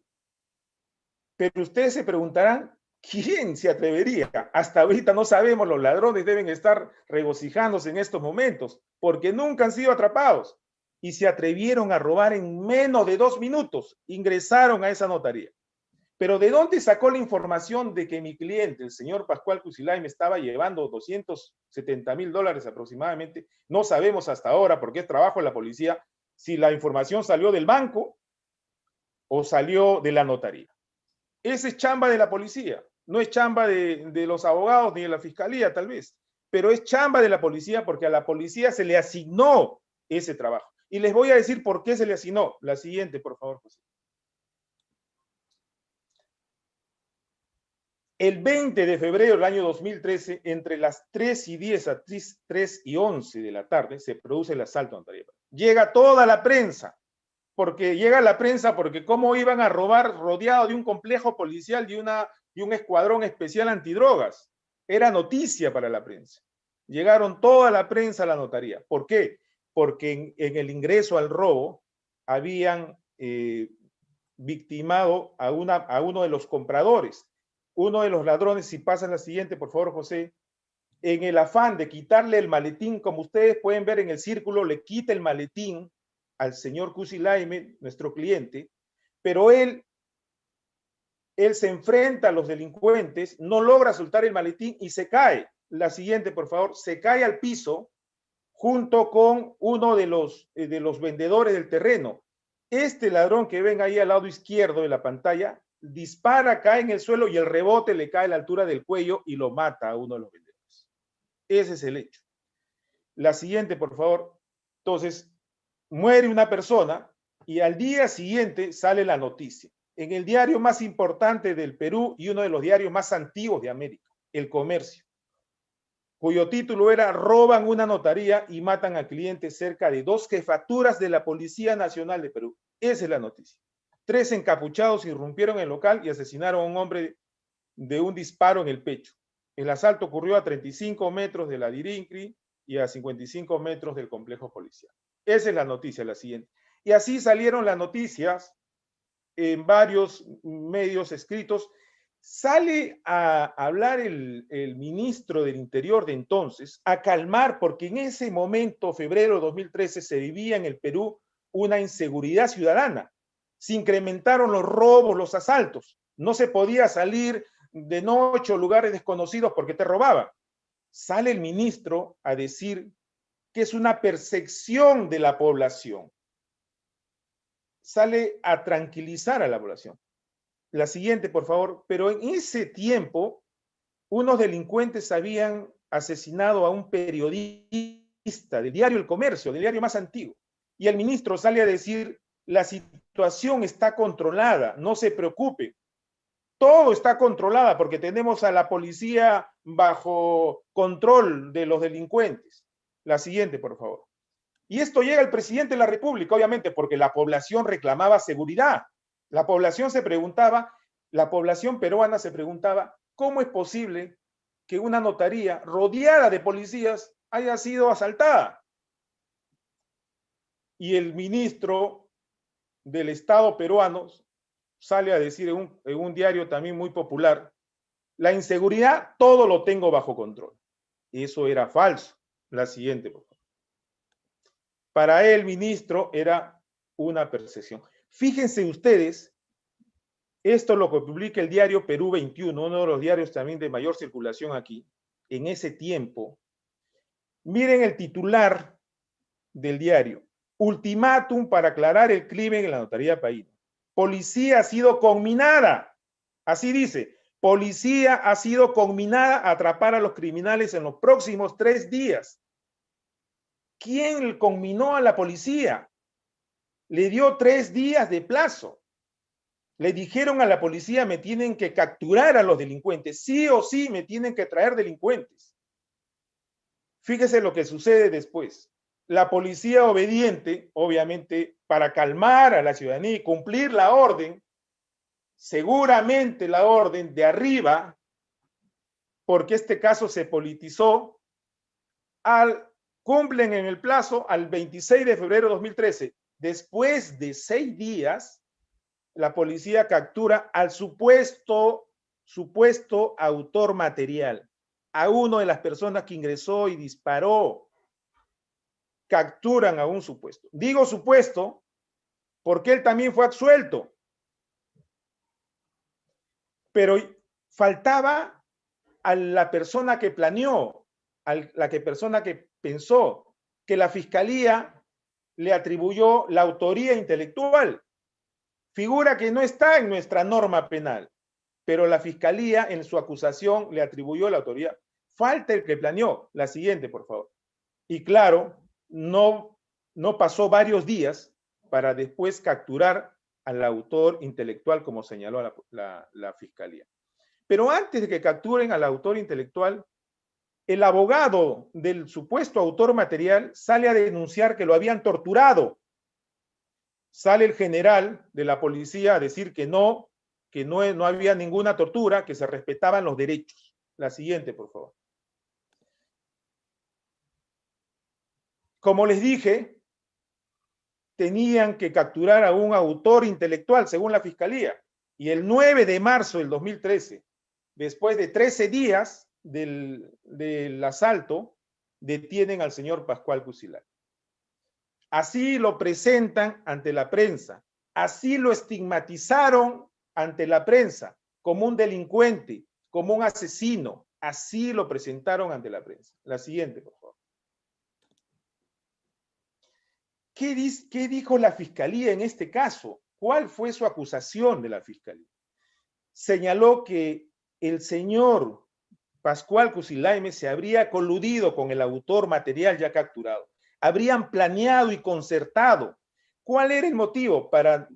S4: Pero ustedes se preguntarán, ¿quién se atrevería? Hasta ahorita no sabemos, los ladrones deben estar regocijándose en estos momentos, porque nunca han sido atrapados. Y se atrevieron a robar en menos de 2 minutos. Ingresaron a esa notaría. Pero ¿de dónde sacó la información de que mi cliente, el señor Pascual Cusilay, me estaba llevando $270,000 aproximadamente? No sabemos hasta ahora, porque es trabajo de la policía, si la información salió del banco o salió de la notaría. Esa es chamba de la policía, no es chamba de los abogados ni de la fiscalía tal vez, pero es chamba de la policía porque a la policía se le asignó ese trabajo. Y les voy a decir por qué se le asignó. La siguiente, por favor, José. El 20 de febrero del año 2013, entre las 3:10 a 3:11 de la tarde, se produce el asalto a notaría. Llega toda la prensa, porque cómo iban a robar rodeado de un complejo policial y un escuadrón especial antidrogas. Era noticia para la prensa. Llegaron toda la prensa a la notaría. ¿Por qué? Porque en el ingreso al robo habían victimado a uno de los compradores. Uno de los ladrones, si pasan la siguiente, por favor, José, en el afán de quitarle el maletín, como ustedes pueden ver en el círculo, le quita el maletín al señor Cusilaime, nuestro cliente, pero él se enfrenta a los delincuentes, no logra soltar el maletín y se cae. La siguiente, por favor, se cae al piso junto con uno de los vendedores del terreno. Este ladrón que ven ahí al lado izquierdo de la pantalla dispara, cae en el suelo y el rebote le cae a la altura del cuello y lo mata a uno de los vendedores. Ese es el hecho. La siguiente, por favor. Entonces, muere una persona y al día siguiente sale la noticia. En el diario más importante del Perú y uno de los diarios más antiguos de América, El Comercio, cuyo título era "Roban una notaría y matan al cliente cerca de 2 jefaturas de la Policía Nacional de Perú". Esa es la noticia. 3 encapuchados irrumpieron en el local y asesinaron a un hombre de un disparo en el pecho. El asalto ocurrió a 35 metros de la Dirincri y a 55 metros del complejo policial. Esa es la noticia, la siguiente. Y así salieron las noticias en varios medios escritos. Sale a hablar el ministro del Interior de entonces, a calmar, porque en ese momento, febrero de 2013, se vivía en el Perú una inseguridad ciudadana. Se incrementaron los robos, los asaltos. No se podía salir de noche a lugares desconocidos porque te robaban. Sale el ministro a decir que es una percepción de la población. Sale a tranquilizar a la población. La siguiente, por favor. Pero en ese tiempo, unos delincuentes habían asesinado a un periodista del diario El Comercio, del diario más antiguo. Y el ministro sale a decir, la situación está controlada, no se preocupe. Todo está controlada porque tenemos a la policía bajo control de los delincuentes. La siguiente, por favor. Y esto llega al presidente de la República, obviamente, porque la población reclamaba seguridad. La población peruana se preguntaba, ¿cómo es posible que una notaría rodeada de policías haya sido asaltada? Y el ministro del Estado peruano sale a decir en un diario también muy popular, la inseguridad todo lo tengo bajo control. Eso era falso. La siguiente, por favor. Para el ministro era una percepción. Fíjense ustedes, esto es lo que publica el diario Perú 21, uno de los diarios también de mayor circulación aquí, en ese tiempo. Miren el titular del diario. Ultimátum para aclarar el crimen en la notaría país. Policía ha sido conminada. Así dice, policía ha sido conminada a atrapar a los criminales en los próximos 3 días. ¿Quién conminó a la policía? Le dio 3 días de plazo. Le dijeron a la policía, me tienen que capturar a los delincuentes. Sí o sí me tienen que traer delincuentes. Fíjese lo que sucede después. La policía obediente, obviamente, para calmar a la ciudadanía y cumplir la orden, seguramente la orden de arriba, porque este caso se politizó, cumplen en el plazo al 26 de febrero de 2013. Después de 6 días, la policía captura al supuesto autor material, a uno de las personas que ingresó y disparó. Capturan a un supuesto. Digo supuesto porque él también fue absuelto. Pero faltaba a la persona que planeó, a la persona que pensó, que la fiscalía le atribuyó la autoría intelectual. Figura que no está en nuestra norma penal, pero la fiscalía en su acusación le atribuyó la autoría. Falta el que planeó. La siguiente, por favor. Y claro, no pasó varios días para después capturar al autor intelectual, como señaló la fiscalía. Pero antes de que capturen al autor intelectual, el abogado del supuesto autor material sale a denunciar que lo habían torturado. Sale el general de la policía a decir que no había ninguna tortura, que se respetaban los derechos. La siguiente, por favor. Como les dije, tenían que capturar a un autor intelectual, según la fiscalía. Y el 9 de marzo del 2013, después de 13 días del asalto, detienen al señor Pascual Cusilay. Así lo presentan ante la prensa. Así lo estigmatizaron ante la prensa, como un delincuente, como un asesino. Así lo presentaron ante la prensa. La siguiente, por favor. ¿Qué dijo la fiscalía en este caso? ¿Cuál fue su acusación de la fiscalía? Señaló que el señor Pascual Cusilaime se habría coludido con el autor material ya capturado. Habrían planeado y concertado. ¿Cuál era el motivo? Para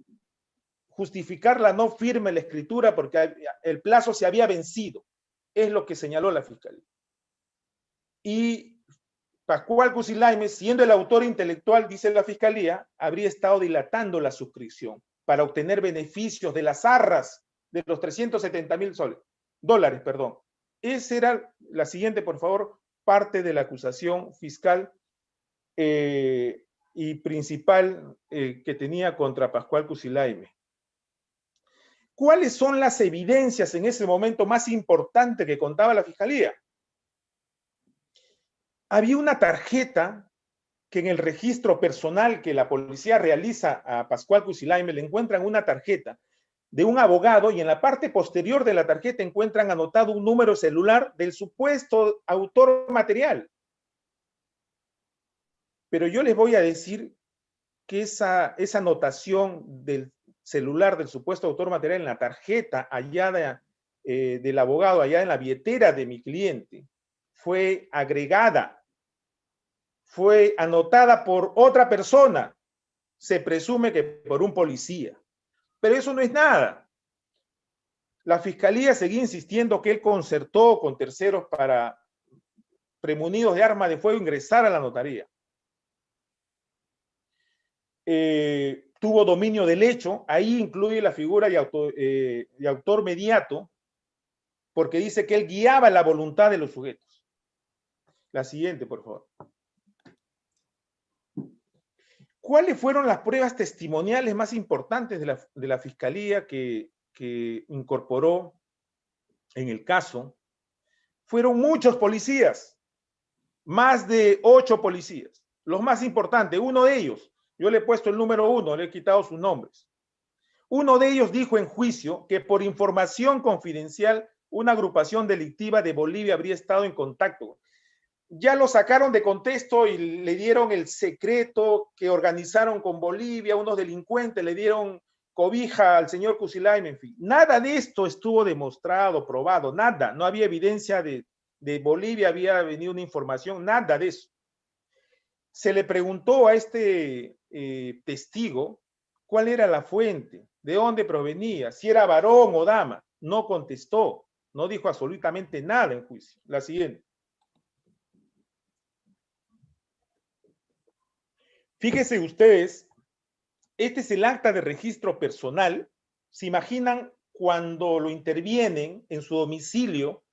S4: justificar la no firme la escritura porque el plazo se había vencido. Es lo que señaló la fiscalía. Y Pascual Cusilaime, siendo el autor intelectual, dice la fiscalía, habría estado dilatando la suscripción para obtener beneficios de las arras de los 370,000 dólares. Esa era la siguiente, por favor, parte de la acusación fiscal y principal que tenía contra Pascual Cusilaime. ¿Cuáles son las evidencias en ese momento más importantes que contaba la fiscalía? Había una tarjeta que en el registro personal que la policía realiza a Pascual Cusilaime le encuentran una tarjeta de un abogado y en la parte posterior de la tarjeta encuentran anotado un número celular del supuesto autor material. Pero yo les voy a decir que esa anotación del celular del supuesto autor material en la tarjeta hallada del abogado, allá en la billetera de mi cliente, fue agregada, fue anotada por otra persona, se presume que por un policía. Pero eso no es nada. La fiscalía seguía insistiendo que él concertó con terceros para, premunidos de arma de fuego, ingresar a la notaría. Tuvo dominio del hecho, ahí incluye la figura de autor mediato, porque dice que él guiaba la voluntad de los sujetos. La siguiente, por favor. ¿Cuáles fueron las pruebas testimoniales más importantes de la fiscalía que incorporó en el caso? Fueron muchos policías, más de 8 policías. Los más importantes, uno de ellos, yo le he puesto el número 1, le he quitado sus nombres. Uno de ellos dijo en juicio que por información confidencial, una agrupación delictiva de Bolivia habría estado en contacto. Ya lo sacaron de contexto y le dieron el secreto que organizaron con Bolivia, unos delincuentes le dieron cobija al señor Cusilaime, en fin. Nada de esto estuvo demostrado, probado, nada. No había evidencia de Bolivia, había venido una información, nada de eso. Se le preguntó a este testigo cuál era la fuente, de dónde provenía, si era varón o dama. No contestó, no dijo absolutamente nada en juicio. La siguiente. Fíjense ustedes, este es el acta de registro personal. ¿Se imaginan cuando lo intervienen en su domicilio?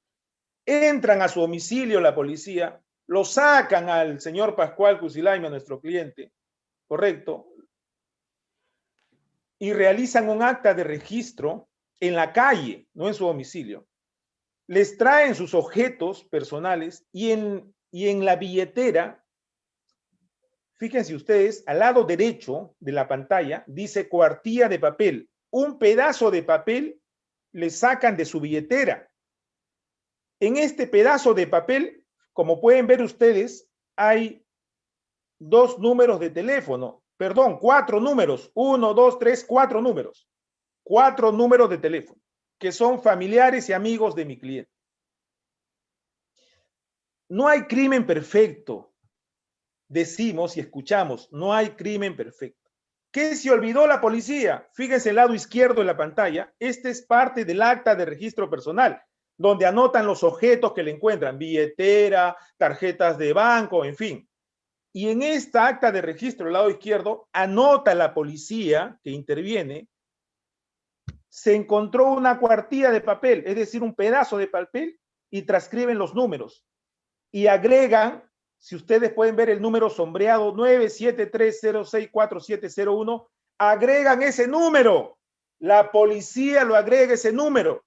S4: Entran a su domicilio la policía, lo sacan al señor Pascual Cusilaime, a nuestro cliente, ¿correcto? Y realizan un acta de registro en la calle, no en su domicilio. Les traen sus objetos personales y en la billetera, fíjense ustedes, al lado derecho de la pantalla dice cuartilla de papel. Un pedazo de papel le sacan de su billetera. En este pedazo de papel, como pueden ver ustedes, hay 2 números de teléfono. Perdón, 4 números. 1, 2, 3, 4 números. 4 números de teléfono, que son familiares y amigos de mi cliente. No hay crimen perfecto. Decimos y escuchamos, no hay crimen perfecto. ¿Qué se olvidó la policía? Fíjense el lado izquierdo de la pantalla. Este es parte del acta de registro personal, donde anotan los objetos que le encuentran, billetera, tarjetas de banco, en fin. Y en esta acta de registro, al lado izquierdo, anota la policía que interviene, se encontró una cuartilla de papel, es decir, un pedazo de papel, y transcriben los números. Y agregan, si ustedes pueden ver el número sombreado 973064701, agregan ese número. La policía lo agrega ese número.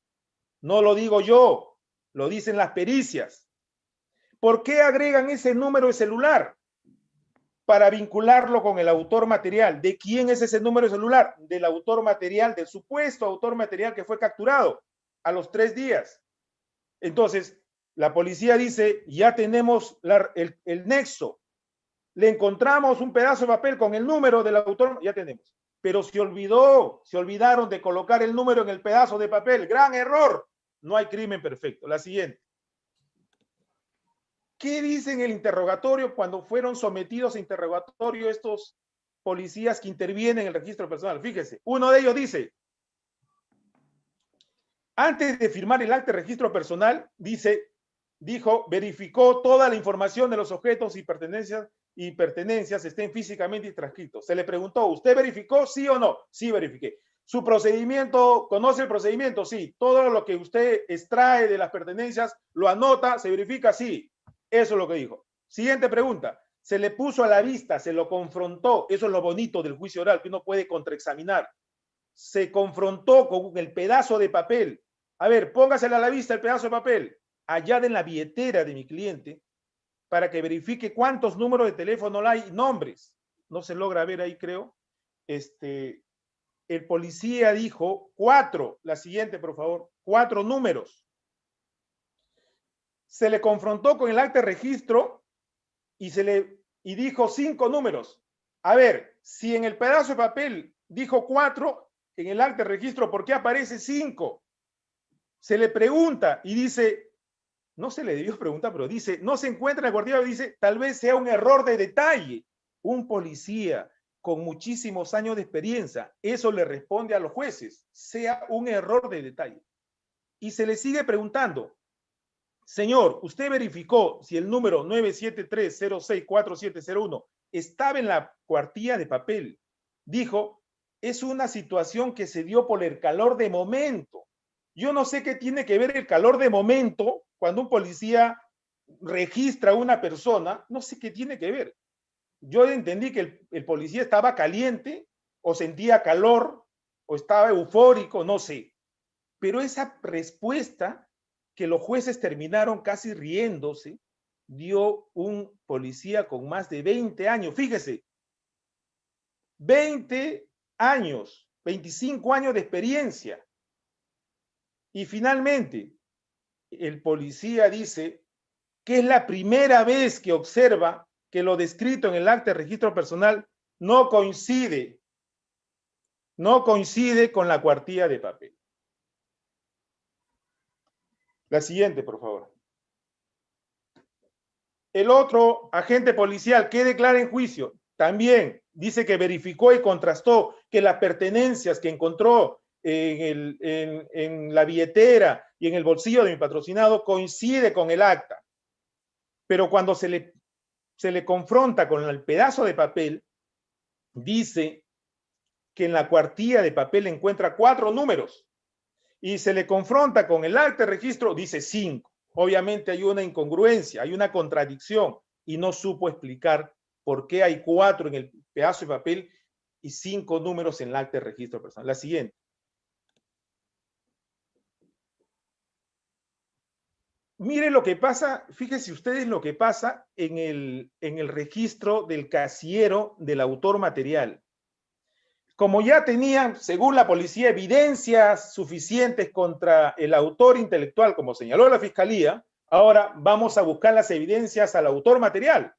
S4: No lo digo yo, lo dicen las pericias. ¿Por qué agregan ese número de celular? Para vincularlo con el autor material. ¿De quién es ese número de celular? Del autor material, del supuesto autor material que fue capturado a los 3 días. Entonces, la policía dice, ya tenemos el nexo. Le encontramos un pedazo de papel con el número del autor, ya tenemos. Pero se olvidaron de colocar el número en el pedazo de papel. Gran error. No hay crimen perfecto. La siguiente. ¿Qué dicen en el interrogatorio cuando fueron sometidos a interrogatorio estos policías que intervienen en el registro personal? Fíjese, uno de ellos antes de firmar el acta de registro personal, dijo, verificó toda la información de los objetos y pertenencias estén físicamente transcritos. Se le preguntó, ¿usted verificó sí o no? Sí, verifiqué. ¿Su procedimiento, conoce el procedimiento? Sí. Todo lo que usted extrae de las pertenencias, lo anota, se verifica, sí. Eso es lo que dijo. Siguiente pregunta. Se le puso a la vista, se lo confrontó. Eso es lo bonito del juicio oral, que uno puede contraexaminar. Se confrontó con el pedazo de papel. A ver, póngasele a la vista el pedazo de papel. Allá en la billetera de mi cliente, para que verifique cuántos números de teléfono hay, nombres. No se logra ver ahí, creo. El policía dijo 4. La siguiente, por favor. 4 números. Se le confrontó con el acta de registro y dijo 5 números. A ver, si en el pedazo de papel dijo 4, en el acta de registro por qué aparece 5. Se le pregunta y dice, no se le debió preguntar, pero dice, no se encuentra en la cuartilla, dice, tal vez sea un error de detalle. Un policía con muchísimos años de experiencia, eso le responde a los jueces, sea un error de detalle. Y se le sigue preguntando, señor, ¿usted verificó si el número 973064701 estaba en la cuartilla de papel? Dijo, es una situación que se dio por el calor de momento. Yo no sé qué tiene que ver el calor de momento cuando un policía registra a una persona, no sé qué tiene que ver. Yo entendí que el policía estaba caliente o sentía calor o estaba eufórico, no sé. Pero esa respuesta que los jueces terminaron casi riéndose, dio un policía con más de 20 años. Fíjese, 20 años, 25 años de experiencia. Y finalmente, el policía dice que es la primera vez que observa que lo descrito en el acta de registro personal no coincide con la cuartilla de papel. La siguiente, por favor. El otro agente policial que declara en juicio también dice que verificó y contrastó que las pertenencias que encontró en la billetera y en el bolsillo de mi patrocinado coincide con el acta. Pero cuando se le confronta con el pedazo de papel, dice que en la cuartilla de papel encuentra 4 números y se le confronta con el acta de registro, dice 5. Obviamente hay una incongruencia, hay una contradicción y no supo explicar por qué hay 4 en el pedazo de papel y 5 números en el acta de registro personal. La siguiente. Mire lo que pasa, fíjense ustedes lo que pasa en el registro del casillero del autor material. Como ya tenían, según la policía, evidencias suficientes contra el autor intelectual, como señaló la fiscalía, ahora vamos a buscar las evidencias al autor material.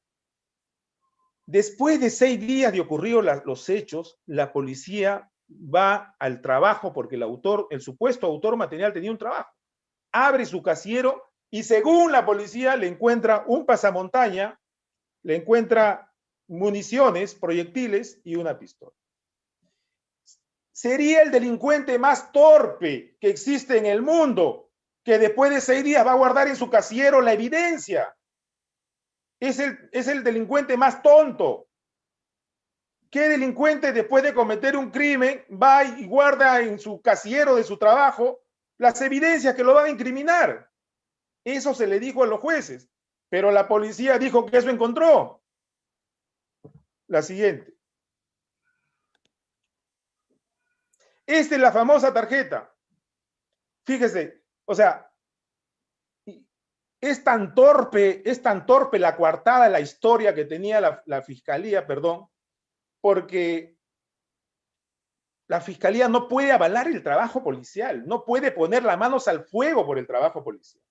S4: Después de 6 días de ocurridos los hechos, la policía va al trabajo porque el supuesto autor material tenía un trabajo. Abre su casillero y según la policía le encuentra un pasamontaña, le encuentra municiones, proyectiles y una pistola. Sería el delincuente más torpe que existe en el mundo, que después de 6 días va a guardar en su casillero la evidencia. Es el delincuente más tonto. ¿Qué delincuente después de cometer un crimen va y guarda en su casillero de su trabajo las evidencias que lo van a incriminar? Eso se le dijo a los jueces, pero la policía dijo que eso encontró. La siguiente. Esta es la famosa tarjeta. Fíjese, o sea, es tan torpe la coartada, la historia que tenía la fiscalía, perdón, porque la fiscalía no puede avalar el trabajo policial, no puede poner las manos al fuego por el trabajo policial.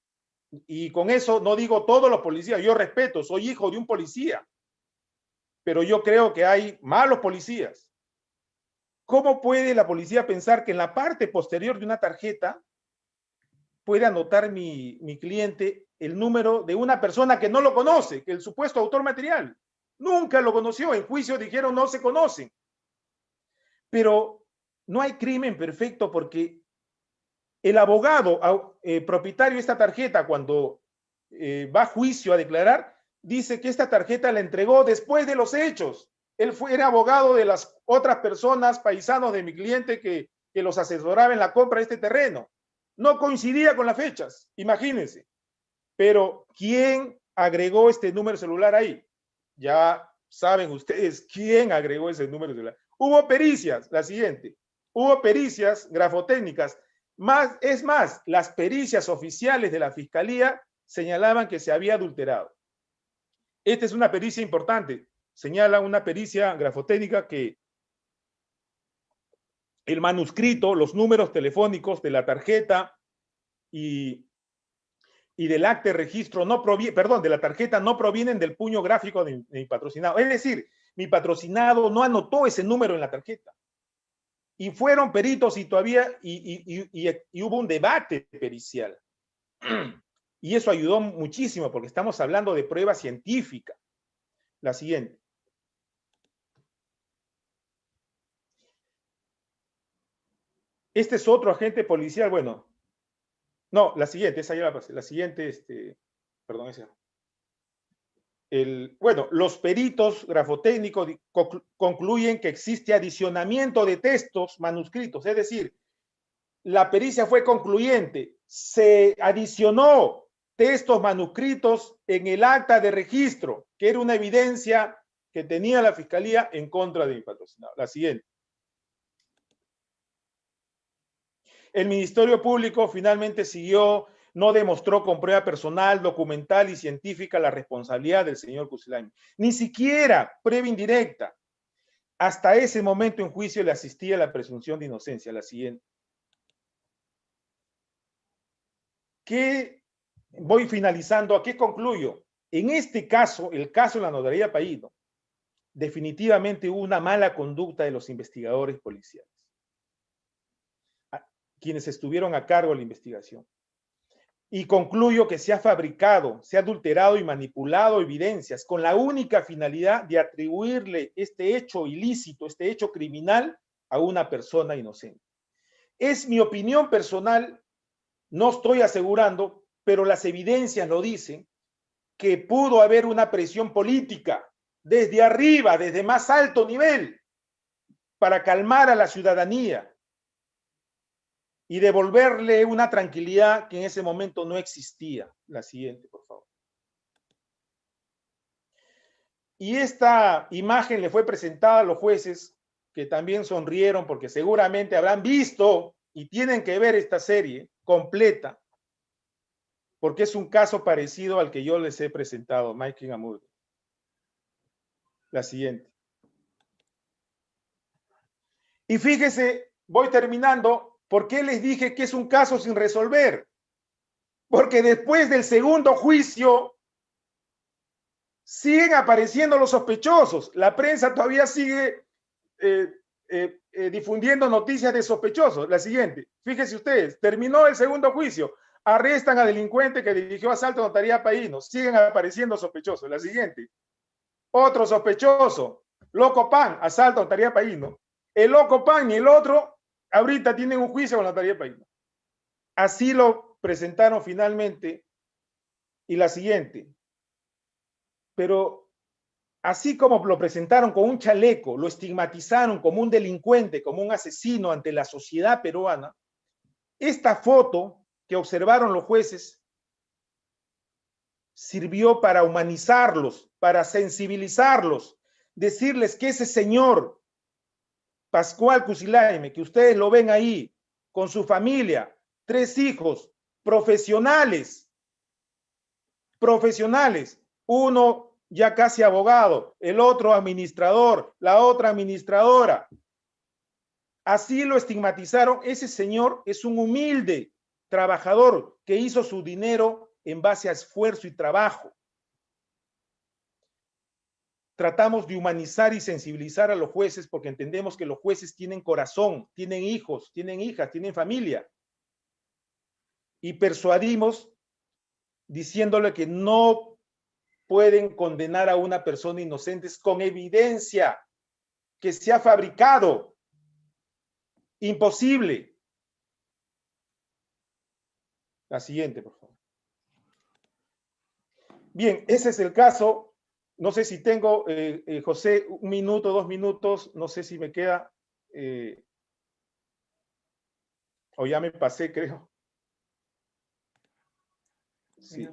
S4: Y con eso no digo todos los policías, yo respeto, soy hijo de un policía, pero yo creo que hay malos policías. ¿Cómo puede la policía pensar que en la parte posterior de una tarjeta puede anotar mi cliente el número de una persona que no lo conoce, que el supuesto autor material nunca lo conoció? En juicio dijeron no se conocen. Pero no hay crimen perfecto porque el abogado propietario de esta tarjeta, cuando va a juicio a declarar, dice que esta tarjeta la entregó después de los hechos. Él era abogado de las otras personas, paisanos de mi cliente que los asesoraba en la compra de este terreno. No coincidía con las fechas, imagínense. Pero ¿quién agregó este número celular ahí? Ya saben ustedes quién agregó ese número celular. Hubo pericias, la siguiente. Hubo pericias grafotécnicas. Es más, las pericias oficiales de la fiscalía señalaban que se había adulterado. Esta es una pericia importante. Señala una pericia grafotécnica que el manuscrito, los números telefónicos de la tarjeta y del acta de registro de la tarjeta no provienen del puño gráfico de mi patrocinado. Es decir, mi patrocinado no anotó ese número en la tarjeta. y fueron peritos y todavía, y hubo un debate pericial. Y eso ayudó muchísimo porque estamos hablando de prueba científica. La siguiente. Este es otro agente policial, bueno. No, la siguiente, esa ya la pasé. La siguiente, perdón, esa. Bueno, los peritos grafotécnicos concluyen que existe adicionamiento de textos manuscritos, es decir, la pericia fue concluyente, se adicionó textos manuscritos en el acta de registro, que era una evidencia que tenía la Fiscalía en contra de mi patrocinado. La siguiente. El Ministerio Público finalmente no demostró con prueba personal, documental y científica la responsabilidad del señor Cusilaime. Ni siquiera prueba indirecta. Hasta ese momento en juicio le asistía la presunción de inocencia. La siguiente. Voy finalizando. ¿A qué concluyo? En este caso, el caso de la notaría Paíno, definitivamente hubo una mala conducta de los investigadores policiales, quienes estuvieron a cargo de la investigación. Y concluyo que se ha fabricado, se ha adulterado y manipulado evidencias con la única finalidad de atribuirle este hecho ilícito, este hecho criminal a una persona inocente. Es mi opinión personal, no estoy asegurando, pero las evidencias lo dicen, que pudo haber una presión política desde arriba, desde más alto nivel, para calmar a la ciudadanía y devolverle una tranquilidad que en ese momento no existía. La siguiente, por favor. Y esta imagen le fue presentada a los jueces, que también sonrieron porque seguramente habrán visto y tienen que ver esta serie completa, porque es un caso parecido al que yo les he presentado, Mike Amur. La siguiente. Y fíjese, voy terminando. ¿Por qué les dije que es un caso sin resolver? Porque después del segundo juicio siguen apareciendo los sospechosos. La prensa todavía sigue difundiendo noticias de sospechosos. La siguiente, fíjense ustedes, terminó el segundo juicio, arrestan a delincuente que dirigió asalto a notaría Paíno, siguen apareciendo sospechosos. La siguiente, otro sospechoso, Loco Pan, asalto a notaría Paíno. El Loco Pan y el otro ahorita tienen un juicio con la notaría Paíno. Así lo presentaron finalmente. Y la siguiente, pero así como lo presentaron con un chaleco, lo estigmatizaron como un delincuente, como un asesino ante la sociedad peruana, esta foto que observaron los jueces sirvió para humanizarlos, para sensibilizarlos, decirles que ese señor Pascual Cusilaime, que ustedes lo ven ahí, con su familia, 3 hijos, profesionales, uno ya casi abogado, el otro administrador, la otra administradora. Así lo estigmatizaron. Ese señor es un humilde trabajador que hizo su dinero en base a esfuerzo y trabajo. Tratamos de humanizar y sensibilizar a los jueces porque entendemos que los jueces tienen corazón, tienen hijos, tienen hijas, tienen familia. Y persuadimos diciéndole que no pueden condenar a una persona inocente con evidencia que se ha fabricado. Imposible. La siguiente, por favor. Bien, ese es el caso. No sé si tengo, José, 1 minuto, 2 minutos, no sé si me queda, o ya me pasé, creo. Sí.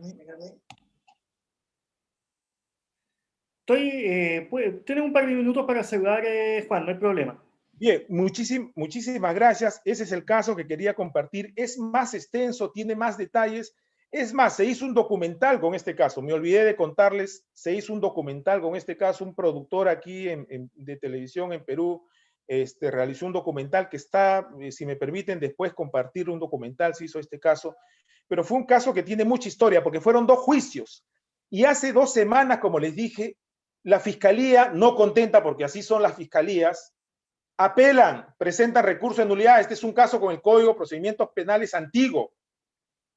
S2: Tienes un par de minutos para saludar, Juan, no hay problema.
S4: Bien, muchísimas gracias. Ese es el caso que quería compartir. Es más extenso, tiene más detalles. Es más, se hizo un documental con este caso. Me olvidé de contarles, se hizo un documental con este caso. Un productor aquí de televisión en Perú realizó un documental que está, si me permiten después compartir un documental, se hizo este caso. Pero fue un caso que tiene mucha historia porque fueron 2 juicios. Y hace 2 semanas, como les dije, la fiscalía, no contenta porque así son las fiscalías, apelan, presentan recurso de nulidad. Este es un caso con el Código de Procedimientos Penales antiguo.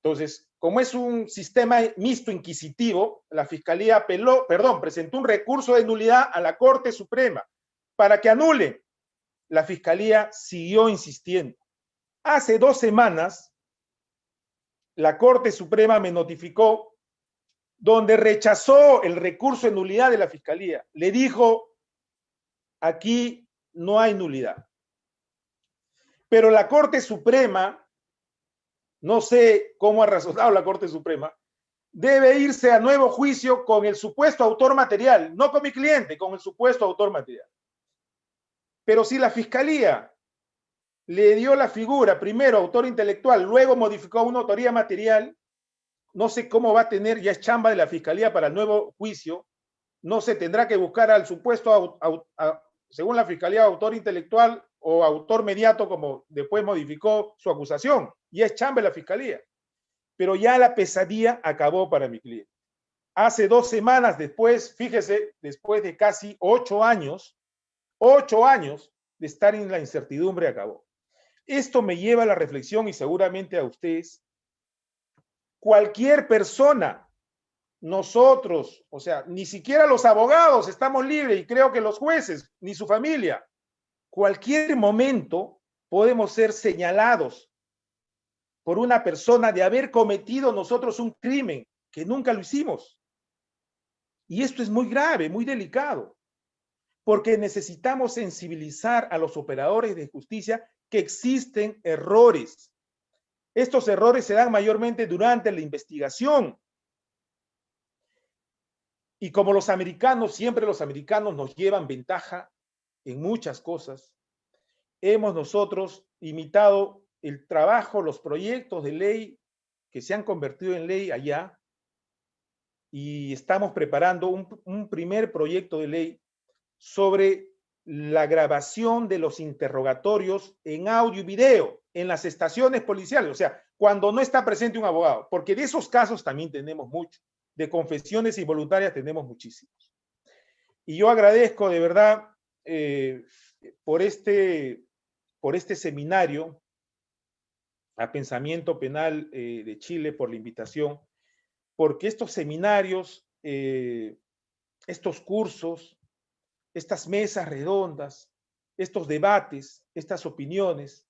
S4: Entonces, como es un sistema mixto inquisitivo, la Fiscalía presentó un recurso de nulidad a la Corte Suprema para que anule. La Fiscalía siguió insistiendo. Hace 2 semanas, la Corte Suprema me notificó donde rechazó el recurso de nulidad de la Fiscalía. Le dijo, aquí no hay nulidad. Pero la Corte Suprema, no sé cómo ha razonado la Corte Suprema, debe irse a nuevo juicio con el supuesto autor material, no con mi cliente, con el supuesto autor material. Pero si la Fiscalía le dio la figura, primero autor intelectual, luego modificó una autoría material, no sé cómo va a tener, ya es chamba de la Fiscalía para el nuevo juicio, no se tendrá que buscar al supuesto, según la Fiscalía, autor intelectual o autor mediato, como después modificó su acusación, ya es chamba de la Fiscalía. Pero ya la pesadilla acabó para mi cliente. Hace 2 semanas después, fíjese, después de casi 8 años de estar en la incertidumbre, acabó. Esto me lleva a la reflexión, y seguramente a ustedes, cualquier persona, nosotros, o sea, ni siquiera los abogados estamos libres, y creo que los jueces, ni su familia, cualquier momento podemos ser señalados por una persona de haber cometido nosotros un crimen que nunca lo hicimos. Y esto es muy grave, muy delicado, porque necesitamos sensibilizar a los operadores de justicia que existen errores. Estos errores se dan mayormente durante la investigación. Y como los americanos, siempre los americanos nos llevan ventaja en muchas cosas, hemos nosotros imitado el trabajo, los proyectos de ley que se han convertido en ley allá, y estamos preparando un primer proyecto de ley sobre la grabación de los interrogatorios en audio y video en las estaciones policiales, o sea, cuando no está presente un abogado, porque de esos casos también tenemos mucho, de confesiones involuntarias tenemos muchísimos. Y yo agradezco de verdad por este seminario a Pensamiento Penal de Chile, por la invitación, porque estos seminarios, estos cursos, estas mesas redondas, estos debates, estas opiniones,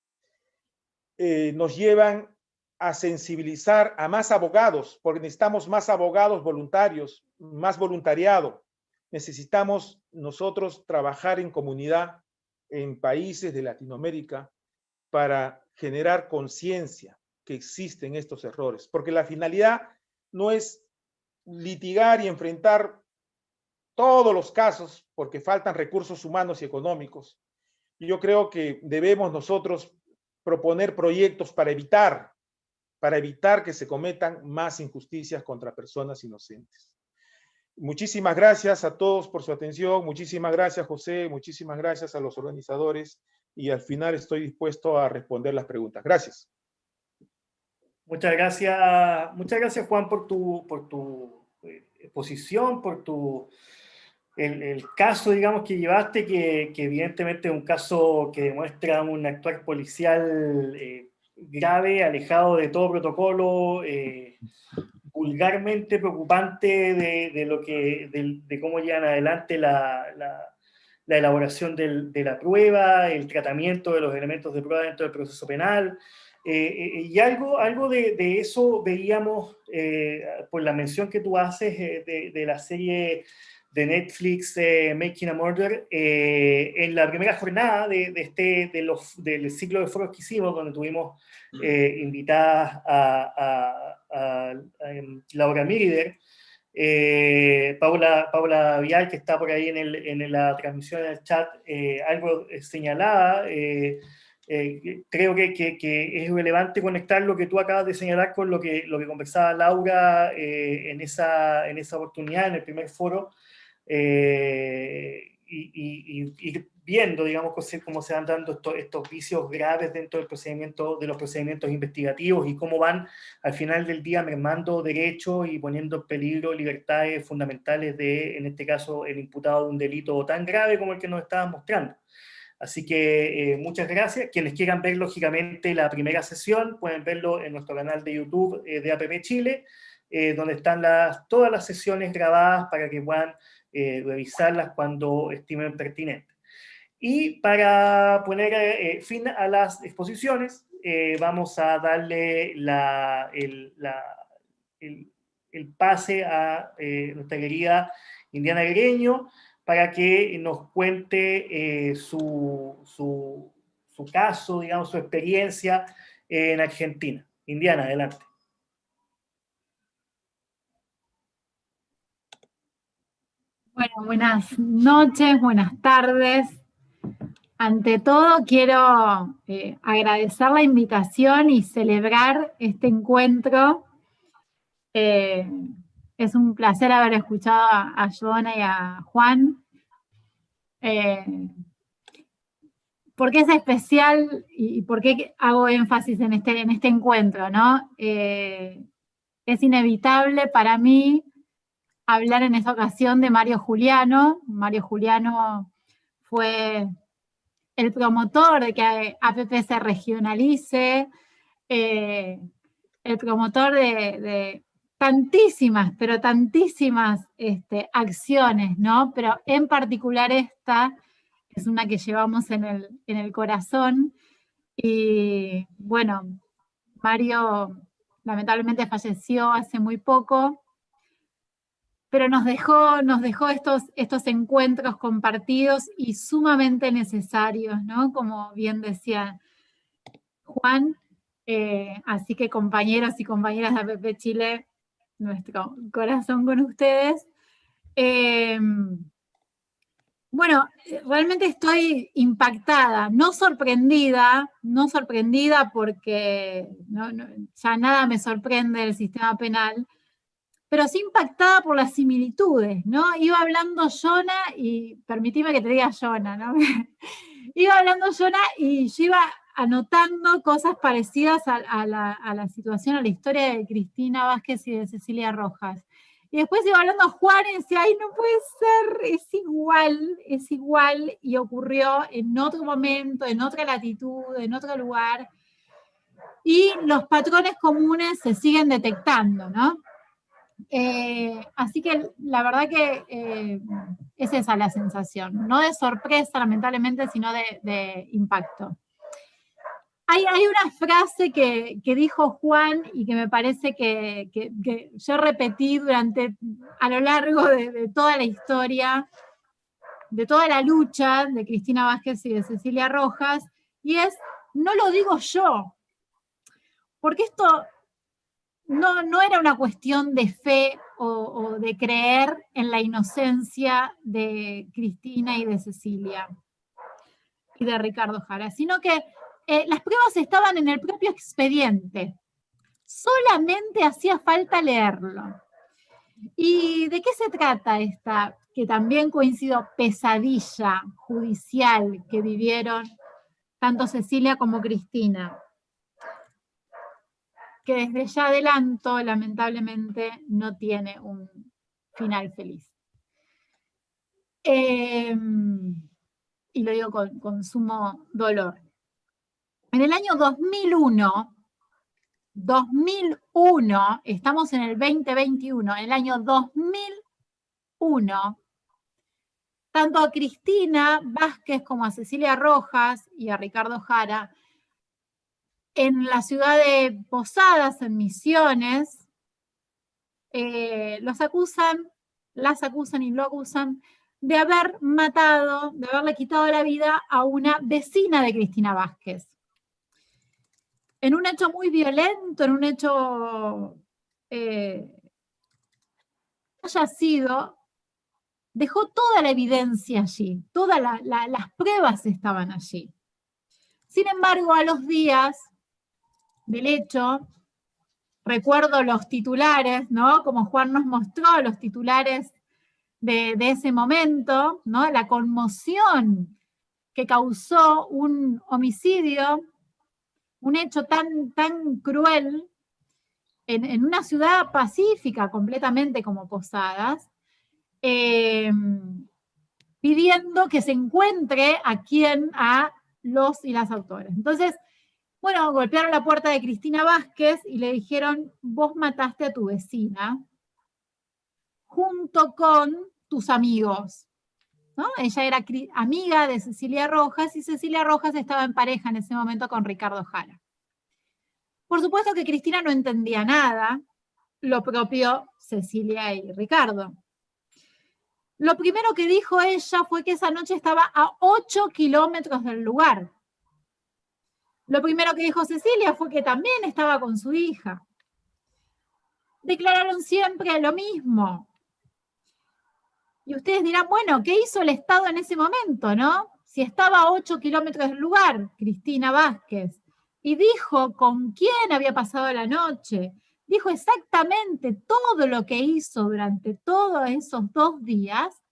S4: nos llevan a sensibilizar a más abogados, porque necesitamos más abogados voluntarios, más voluntariado. Necesitamos nosotros trabajar en comunidad en países de Latinoamérica para generar conciencia que existen estos errores, porque la finalidad no es litigar y enfrentar todos los casos, porque faltan recursos humanos y económicos. Yo creo que debemos nosotros proponer proyectos para evitar que se cometan más injusticias contra personas inocentes. Muchísimas gracias a todos por su atención, muchísimas gracias José, muchísimas gracias a los organizadores, y al final estoy dispuesto a responder las preguntas. Gracias.
S2: Muchas gracias Juan por tu exposición, por el caso, digamos, que llevaste, que evidentemente es un caso que demuestra un actuar policial grave, alejado de todo protocolo, vulgarmente preocupante de cómo llevan adelante la elaboración de la prueba, el tratamiento de los elementos de prueba dentro del proceso penal. Y algo de eso veíamos por la mención que tú haces de la serie de Netflix, Making a Murder, en la primera jornada del ciclo de foros que hicimos, donde tuvimos invitadas a Laura Mirider, Paula Vial, que está por ahí en la transmisión, en el chat, algo señalada. Creo que es relevante conectar lo que tú acabas de señalar con lo que conversaba Laura en esa oportunidad, en el primer foro, y viendo, digamos, cómo se van dando estos vicios graves dentro de los procedimientos investigativos, y cómo van al final del día mermando derechos y poniendo en peligro libertades fundamentales en este caso, el imputado de un delito tan grave como el que nos estaban mostrando. Así que muchas gracias. Quienes quieran ver, lógicamente, la primera sesión, pueden verlo en nuestro canal de YouTube de APP Chile, donde están todas las sesiones grabadas para que puedan revisarlas cuando estimen pertinente. Y para poner fin a las exposiciones, vamos a darle el pase a nuestra querida Indiana Guerreño para que nos cuente su caso, digamos, su experiencia en Argentina. Indiana, adelante.
S5: Bueno, buenas noches, buenas tardes. Ante todo, quiero agradecer la invitación y celebrar este encuentro. Es un placer haber escuchado a Joana y a Juan. ¿Por qué es especial y por qué hago énfasis en este encuentro, ¿no? Es inevitable para mí hablar en esa ocasión de Mario Juliano. Mario Juliano fue el promotor de que APP se regionalice, el promotor de tantísimas, pero tantísimas acciones, ¿no? Pero en particular esta es una que llevamos en el corazón. Y bueno, Mario lamentablemente falleció hace muy poco, pero nos dejó estos encuentros compartidos y sumamente necesarios, ¿no? Como bien decía Juan, así que compañeros y compañeras de APP Chile, nuestro corazón con ustedes. Bueno, realmente estoy impactada, no sorprendida porque ya nada me sorprende del sistema penal, pero sí impactada por las similitudes, ¿no? Iba hablando Joana, y permitime que te diga Joana, ¿no? Iba hablando Joana y yo iba anotando cosas parecidas a la situación, a la historia de Cristina Vázquez y de Cecilia Rojas. Y después iba hablando Juan y decía, ay, no puede ser, es igual, y ocurrió en otro momento, en otra latitud, en otro lugar, y los patrones comunes se siguen detectando, ¿no? Así que la verdad que es esa la sensación, no de sorpresa lamentablemente, sino de impacto. Hay una frase que dijo Juan y que me parece que yo repetí a lo largo de toda la historia, de toda la lucha de Cristina Vázquez y de Cecilia Rojas, y es, no lo digo yo, porque esto no era una cuestión de fe o de creer en la inocencia de Cristina y de Cecilia y de Ricardo Jara, sino que las pruebas estaban en el propio expediente. Solamente hacía falta leerlo. ¿Y de qué se trata esta, que también coincido, pesadilla judicial que vivieron tanto Cecilia como Cristina? Que desde ya adelanto, lamentablemente, no tiene un final feliz. Y lo digo con sumo dolor. En el año 2001, estamos en el 2021, en el año 2001, tanto a Cristina Vázquez como a Cecilia Rojas y a Ricardo Jara, en la ciudad de Posadas, en Misiones, las acusan y lo acusan de haber matado, de haberle quitado la vida a una vecina de Cristina Vázquez. En un hecho muy violento, en un hecho haya sido, dejó toda la evidencia allí, todas las pruebas estaban allí. Sin embargo, a los días del hecho, recuerdo los titulares, ¿no? Como Juan nos mostró, los titulares de ese momento, ¿no? La conmoción que causó un homicidio, un hecho tan cruel en una ciudad pacífica completamente como Posadas. pidiendo que se encuentre a los y las autores. Entonces, bueno, golpearon la puerta de Cristina Vázquez y le dijeron, vos mataste a tu vecina junto con tus amigos, ¿no? Ella era amiga de Cecilia Rojas y Cecilia Rojas estaba en pareja en ese momento con Ricardo Jara. Por supuesto que Cristina no entendía nada, lo propio Cecilia y Ricardo. Lo primero que dijo ella fue que esa noche estaba a 8 kilómetros del lugar. Lo primero que dijo Cecilia fue que también estaba con su hija. Declararon siempre lo mismo. Y ustedes dirán, bueno, ¿qué hizo el Estado en ese momento, no? Si estaba a 8 kilómetros del lugar, Cristina Vázquez, y dijo con quién había pasado la noche, dijo exactamente todo lo que hizo durante todos esos 2 días,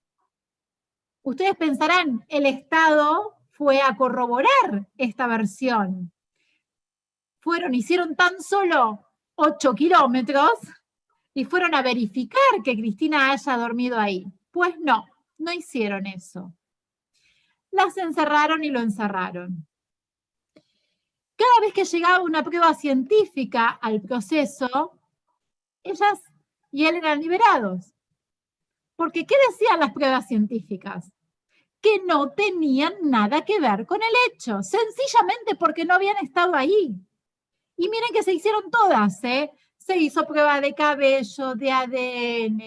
S5: ustedes pensarán, el Estado fue a corroborar esta versión. Hicieron tan solo 8 kilómetros y fueron a verificar que Cristina haya dormido ahí. Pues no, no hicieron eso. Las encerraron y lo encerraron. Cada vez que llegaba una prueba científica al proceso, ellas y él eran liberados. Porque, ¿qué decían las pruebas científicas? Que no tenían nada que ver con el hecho, sencillamente porque no habían estado ahí. Y miren que se hicieron todas, ¿eh? Se hizo prueba de cabello, de ADN,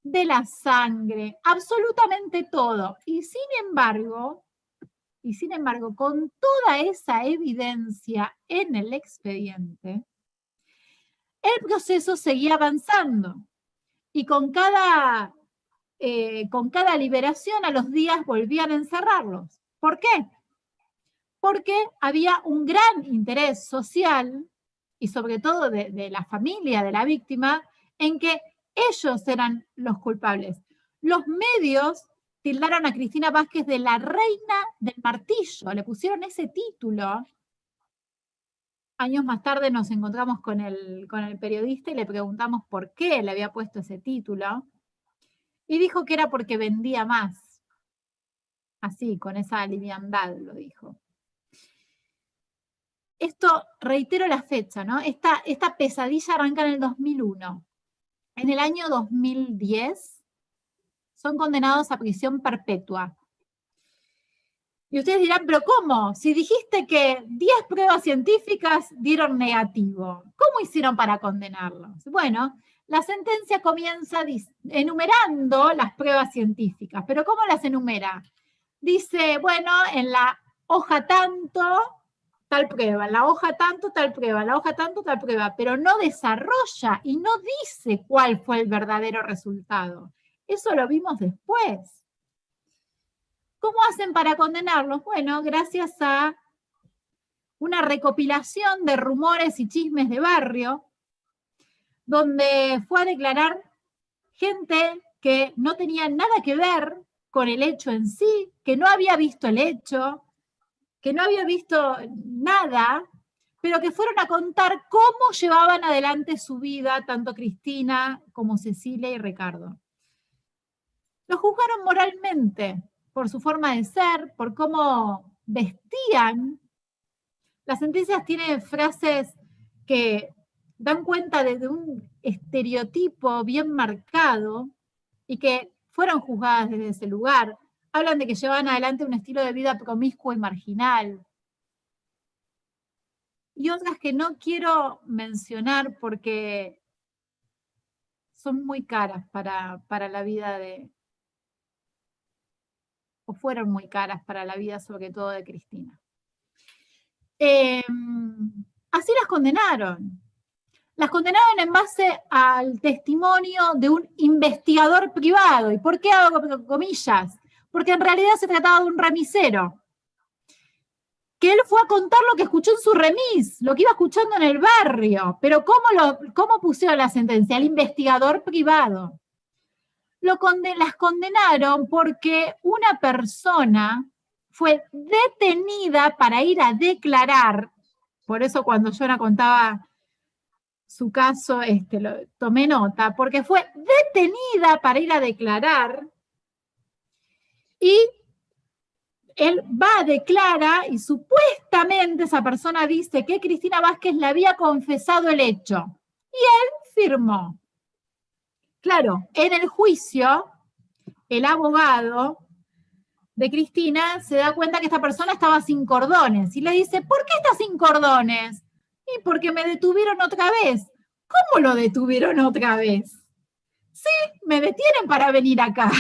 S5: de la sangre, absolutamente todo. Y sin embargo, con toda esa evidencia en el expediente, el proceso seguía avanzando. Y con cada liberación a los días volvían a encerrarlos. ¿Por qué? Porque había un gran interés social, y sobre todo de la familia de la víctima, en que ellos eran los culpables. Los medios tildaron a Cristina Vázquez de la reina del martillo, le pusieron ese título. Años más tarde nos encontramos con el periodista y le preguntamos por qué le había puesto ese título, y dijo que era porque vendía más. Así, con esa liviandad lo dijo. Esto, reitero la fecha, ¿no? Esta pesadilla arranca en el 2001. En el año 2010 son condenados a prisión perpetua. Y ustedes dirán, ¿pero cómo? Si dijiste que 10 pruebas científicas dieron negativo, ¿cómo hicieron para condenarlos? Bueno, la sentencia comienza enumerando las pruebas científicas, pero ¿cómo las enumera? Dice, bueno, en la hoja tanto, tal prueba, en la hoja tanto, tal prueba, en la hoja tanto, tal prueba, pero no desarrolla y no dice cuál fue el verdadero resultado. Eso lo vimos después. ¿Cómo hacen para condenarlos? Bueno, gracias a una recopilación de rumores y chismes de barrio, donde fue a declarar gente que no tenía nada que ver con el hecho en sí, que no había visto el hecho, que no había visto nada, pero que fueron a contar cómo llevaban adelante su vida, tanto Cristina como Cecilia y Ricardo. Los juzgaron moralmente, por su forma de ser, por cómo vestían. Las sentencias tienen frases que dan cuenta de un estereotipo bien marcado y que fueron juzgadas desde ese lugar. Hablan de que llevaban adelante un estilo de vida promiscuo y marginal. Y otras que no quiero mencionar porque son muy caras para la vida o fueron muy caras para la vida, sobre todo de Cristina. Así las condenaron. Las condenaron en base al testimonio de un investigador privado. ¿Y por qué hago comillas? Porque en realidad se trataba de un remisero, que él fue a contar lo que escuchó en su remis, lo que iba escuchando en el barrio. Pero ¿cómo pusieron la sentencia? El investigador privado. Las condenaron porque una persona fue detenida para ir a declarar. Por eso cuando Yona contaba su caso, tomé nota, porque fue detenida para ir a declarar Y él va, declara, y supuestamente esa persona dice que Cristina Vázquez le había confesado el hecho. Y él firmó. Claro, en el juicio, el abogado de Cristina se da cuenta que esta persona estaba sin cordones y le dice, ¿por qué está sin cordones? Y porque me detuvieron otra vez. ¿Cómo lo detuvieron otra vez? Sí, me detienen para venir acá.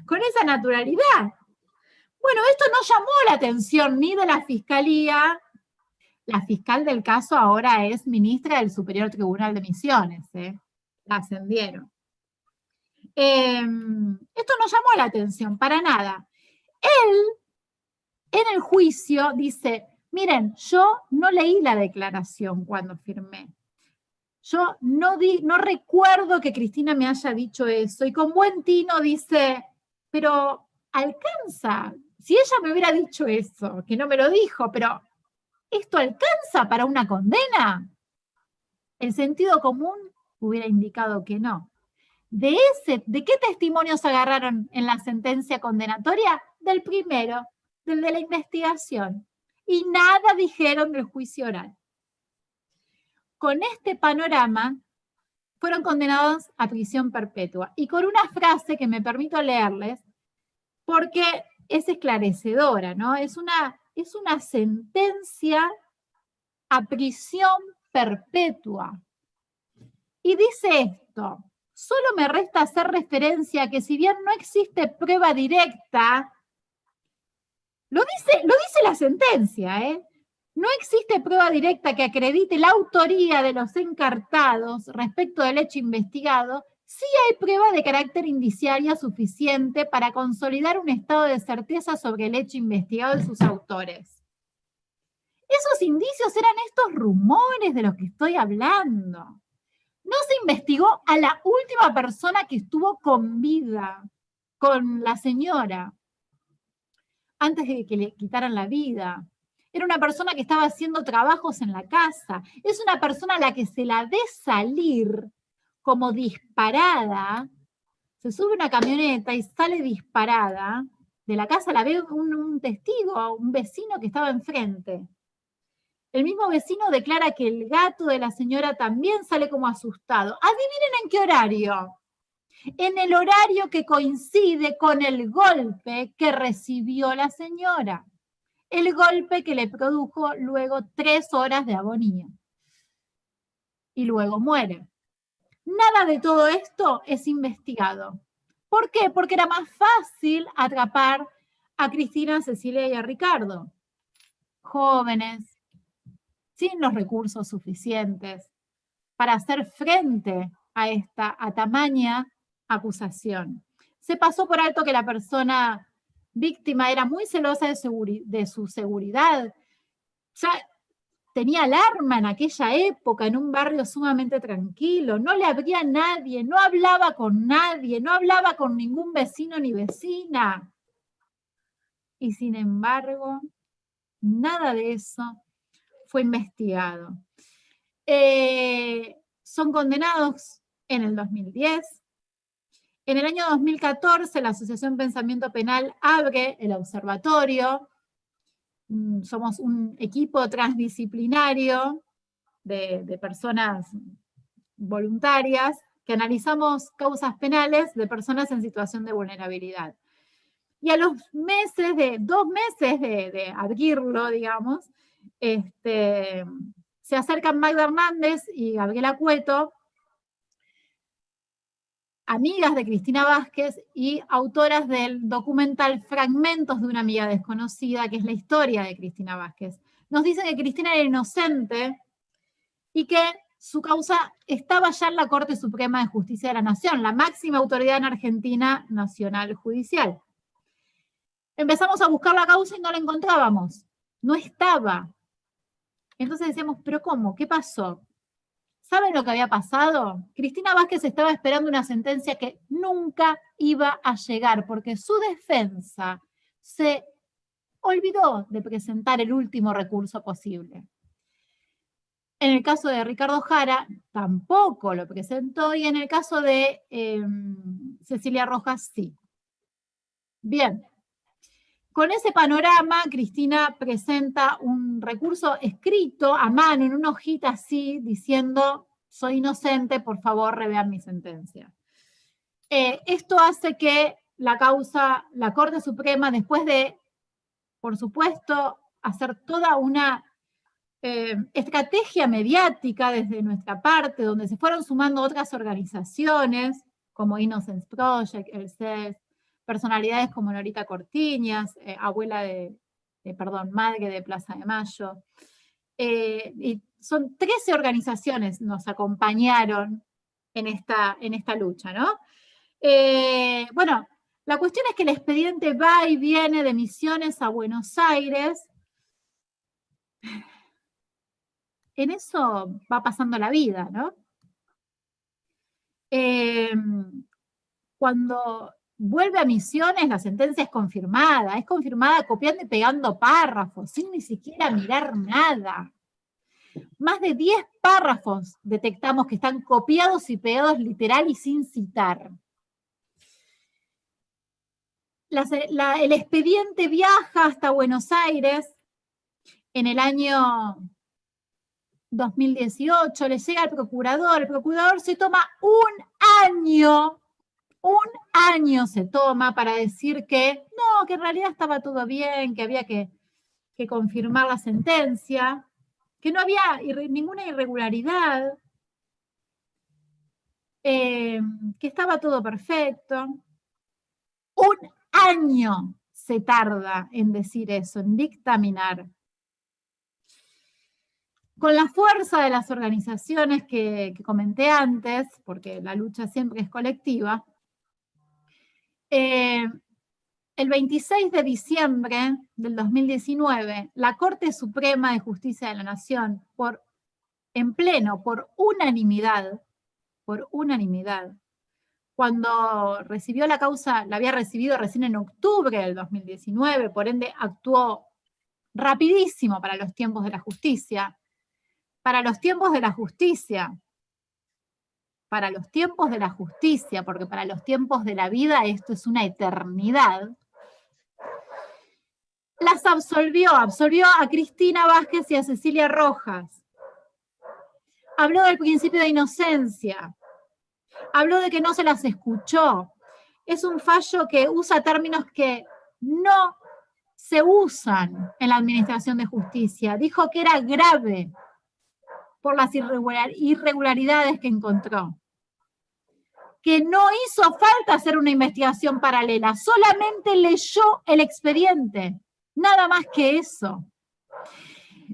S5: Con esa naturalidad. Bueno, esto no llamó la atención ni de la Fiscalía. La fiscal del caso ahora es ministra del Superior Tribunal de Misiones. La ascendieron. Esto no llamó la atención, para nada. Él, en el juicio, dice, miren, yo no leí la declaración cuando firmé. Yo no recuerdo que Cristina me haya dicho eso. Y con buen tino dice, pero alcanza. Si ella me hubiera dicho eso, que no me lo dijo, pero ¿esto alcanza para una condena? El sentido común hubiera indicado que no. ¿De qué testimonios agarraron en la sentencia condenatoria? Del primero, del de la investigación. Y nada dijeron del juicio oral. Con este panorama, fueron condenados a prisión perpetua. Y con una frase que me permito leerles, porque es esclarecedora, ¿no? Es una sentencia a prisión perpetua. Y dice esto, solo me resta hacer referencia a que si bien no existe prueba directa, lo dice la sentencia, no existe prueba directa que acredite la autoría de los encartados respecto del hecho investigado, sí hay prueba de carácter indiciaria suficiente para consolidar un estado de certeza sobre el hecho investigado y sus autores. Esos indicios eran estos rumores de los que estoy hablando. No se investigó a la última persona que estuvo con vida, con la señora, antes de que le quitaran la vida. Era una persona que estaba haciendo trabajos en la casa. Es una persona a la que se la ve salir como disparada, se sube a una camioneta y sale disparada de la casa, la ve un testigo, un vecino que estaba enfrente. El mismo vecino declara que el gato de la señora también sale como asustado. Adivinen en qué horario. En el horario que coincide con el golpe que recibió la señora. El golpe que le produjo luego 3 horas de agonía. Y luego muere. Nada de todo esto es investigado. ¿Por qué? Porque era más fácil atrapar a Cristina, a Cecilia y a Ricardo. Jóvenes, sin los recursos suficientes para hacer frente a tamaña acusación. Se pasó por alto que la persona víctima era muy celosa de su seguridad. Ya tenía alarma en aquella época, en un barrio sumamente tranquilo, no le abría a nadie, no hablaba con nadie, no hablaba con ningún vecino ni vecina. Y sin embargo, nada de eso fue investigado. Son condenados en el 2010. En el año 2014, la Asociación Pensamiento Penal abre el observatorio. Somos un equipo transdisciplinario de personas voluntarias que analizamos causas penales de personas en situación de vulnerabilidad. Y a los 2 meses de abrirlo, digamos, se acercan Magda Hernández y Gabriela Cueto, amigas de Cristina Vázquez y autoras del documental Fragmentos de una amiga desconocida, que es la historia de Cristina Vázquez. Nos dicen que Cristina era inocente y que su causa estaba ya en la Corte Suprema de Justicia de la Nación, la máxima autoridad en Argentina nacional judicial. Empezamos a buscar la causa y no la encontrábamos. No estaba. Entonces decíamos, ¿pero cómo? ¿Qué pasó? ¿Saben lo que había pasado? Cristina Vázquez estaba esperando una sentencia que nunca iba a llegar, porque su defensa se olvidó de presentar el último recurso posible. En el caso de Ricardo Jara, tampoco lo presentó, y en el caso de Cecilia Rojas, sí. Bien. Con ese panorama, Cristina presenta un recurso escrito a mano, en una hojita así, diciendo, soy inocente, por favor, revean mi sentencia. Esto hace que la Corte Suprema, después de, por supuesto, hacer toda una estrategia mediática desde nuestra parte, donde se fueron sumando otras organizaciones, como Innocence Project, el CES, personalidades como Norita Cortiñas, madre de Plaza de Mayo. Y son 13 organizaciones nos acompañaron en esta lucha, ¿no? Bueno, la cuestión es que el expediente va y viene de Misiones a Buenos Aires. En eso va pasando la vida, ¿no? Cuando vuelve a Misiones, la sentencia es confirmada copiando y pegando párrafos, sin ni siquiera mirar nada. Más de 10 párrafos detectamos que están copiados y pegados literal y sin citar. El expediente viaja hasta Buenos Aires en el año 2018, le llega al procurador, el procurador se toma un año se toma para decir que no, que en realidad estaba todo bien, que había que confirmar la sentencia, que no había ninguna irregularidad, que estaba todo perfecto. Un año se tarda en decir eso, en dictaminar. Con la fuerza de las organizaciones que comenté antes, porque la lucha siempre es colectiva, el 26 de diciembre del 2019, la Corte Suprema de Justicia de la Nación, en pleno, por unanimidad, cuando recibió la causa, la había recibido recién en octubre del 2019, por ende actuó rapidísimo para los tiempos de la justicia, porque para los tiempos de la vida esto es una eternidad. Las absolvió a Cristina Vázquez y a Cecilia Rojas. Habló del principio de inocencia. Habló de que no se las escuchó. Es un fallo que usa términos que no se usan en la administración de justicia. Dijo que era grave por las irregularidades que encontró. Que no hizo falta hacer una investigación paralela, solamente leyó el expediente. Nada más que eso.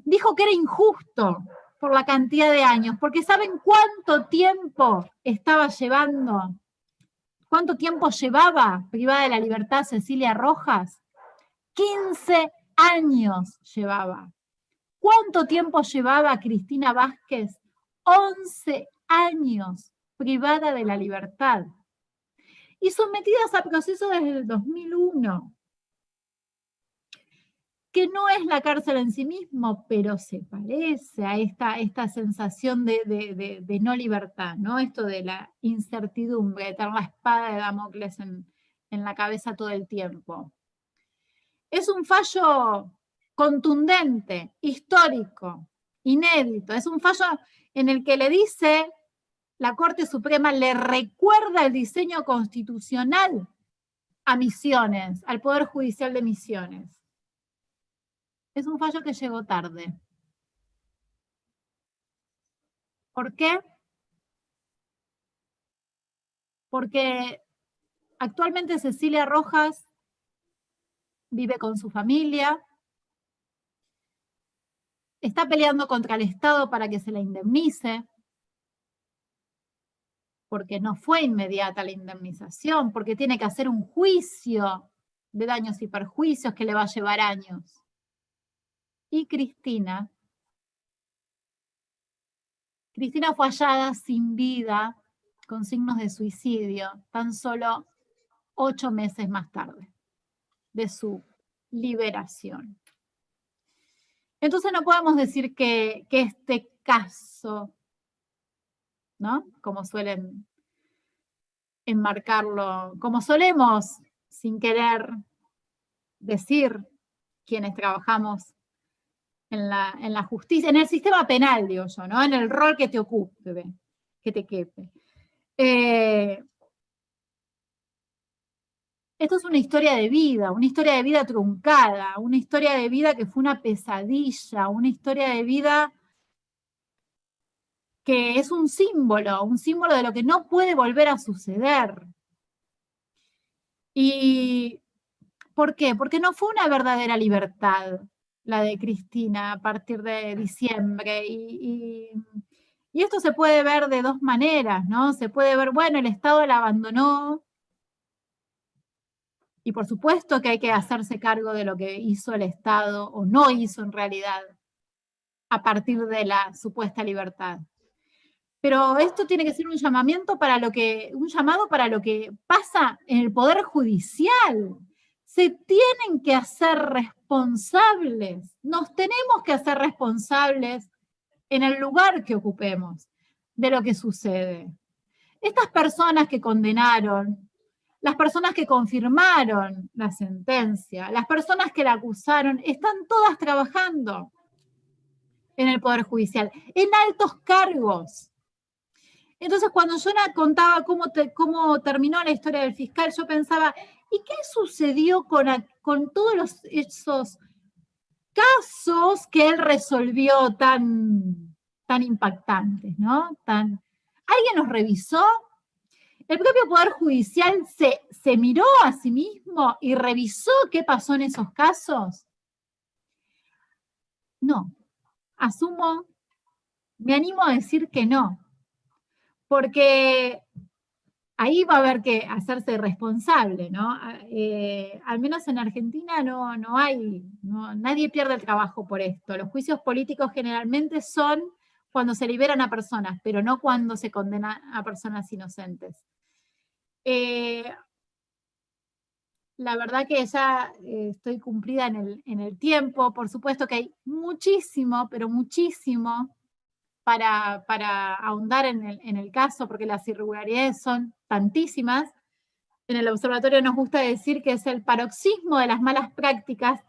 S5: Dijo que era injusto por la cantidad de años, porque ¿saben cuánto tiempo cuánto tiempo llevaba privada de la libertad Cecilia Rojas? 15 años llevaba. ¿Cuánto tiempo llevaba Cristina Vázquez? 11 años privada de la libertad. Y sometidas a proceso desde el 2001. Que no es la cárcel en sí mismo, pero se parece a esta sensación de no libertad, ¿no? Esto de la incertidumbre, de tener la espada de Damocles en la cabeza todo el tiempo. Es un fallo contundente, histórico, inédito. Es un fallo en el que le dice, la Corte Suprema le recuerda el diseño constitucional a Misiones, al Poder Judicial de Misiones. Es un fallo que llegó tarde. ¿Por qué? Porque actualmente Cecilia Rojas vive con su familia, está peleando contra el Estado para que se la indemnice, porque no fue inmediata la indemnización, porque tiene que hacer un juicio de daños y perjuicios que le va a llevar años. Y Cristina fue hallada sin vida, con signos de suicidio, tan solo 8 meses más tarde de su liberación. Entonces no podemos decir que este caso, ¿no? Como suelen enmarcarlo, como solemos sin querer decir quienes trabajamos en la justicia, en el sistema penal, digo yo, ¿no? En el rol que te ocupe, que te quepe. Esto es una historia de vida truncada, una historia de vida que fue una pesadilla, una historia de vida que es un símbolo de lo que no puede volver a suceder. ¿Y por qué? Porque no fue una verdadera libertad la de Cristina a partir de diciembre. Y esto se puede ver de dos maneras, ¿no? Se puede ver, bueno, el Estado la abandonó, y por supuesto que hay que hacerse cargo de lo que hizo el Estado, o no hizo en realidad, a partir de la supuesta libertad. Pero esto tiene que ser un llamado para lo que pasa en el Poder Judicial. Se tienen que hacer responsables, nos tenemos que hacer responsables en el lugar que ocupemos de lo que sucede. Estas personas que condenaron, las personas que confirmaron la sentencia, las personas que la acusaron, están todas trabajando en el Poder Judicial, en altos cargos. Entonces, cuando yo contaba cómo terminó la historia del fiscal, yo pensaba, ¿y qué sucedió con todos esos casos que él resolvió tan impactantes, ¿no? ¿Alguien los revisó? ¿El propio Poder Judicial se miró a sí mismo y revisó qué pasó en esos casos? No. Me animo a decir que no. Porque ahí va a haber que hacerse responsable, ¿no? Al menos en Argentina nadie pierde el trabajo por esto. Los juicios políticos generalmente son cuando se liberan a personas, pero no cuando se condena a personas inocentes. La verdad que ya estoy cumplida en el tiempo. Por supuesto que hay muchísimo, pero muchísimo para ahondar en el caso, porque las irregularidades son tantísimas. En el observatorio nos gusta decir que es el paroxismo de las malas prácticas.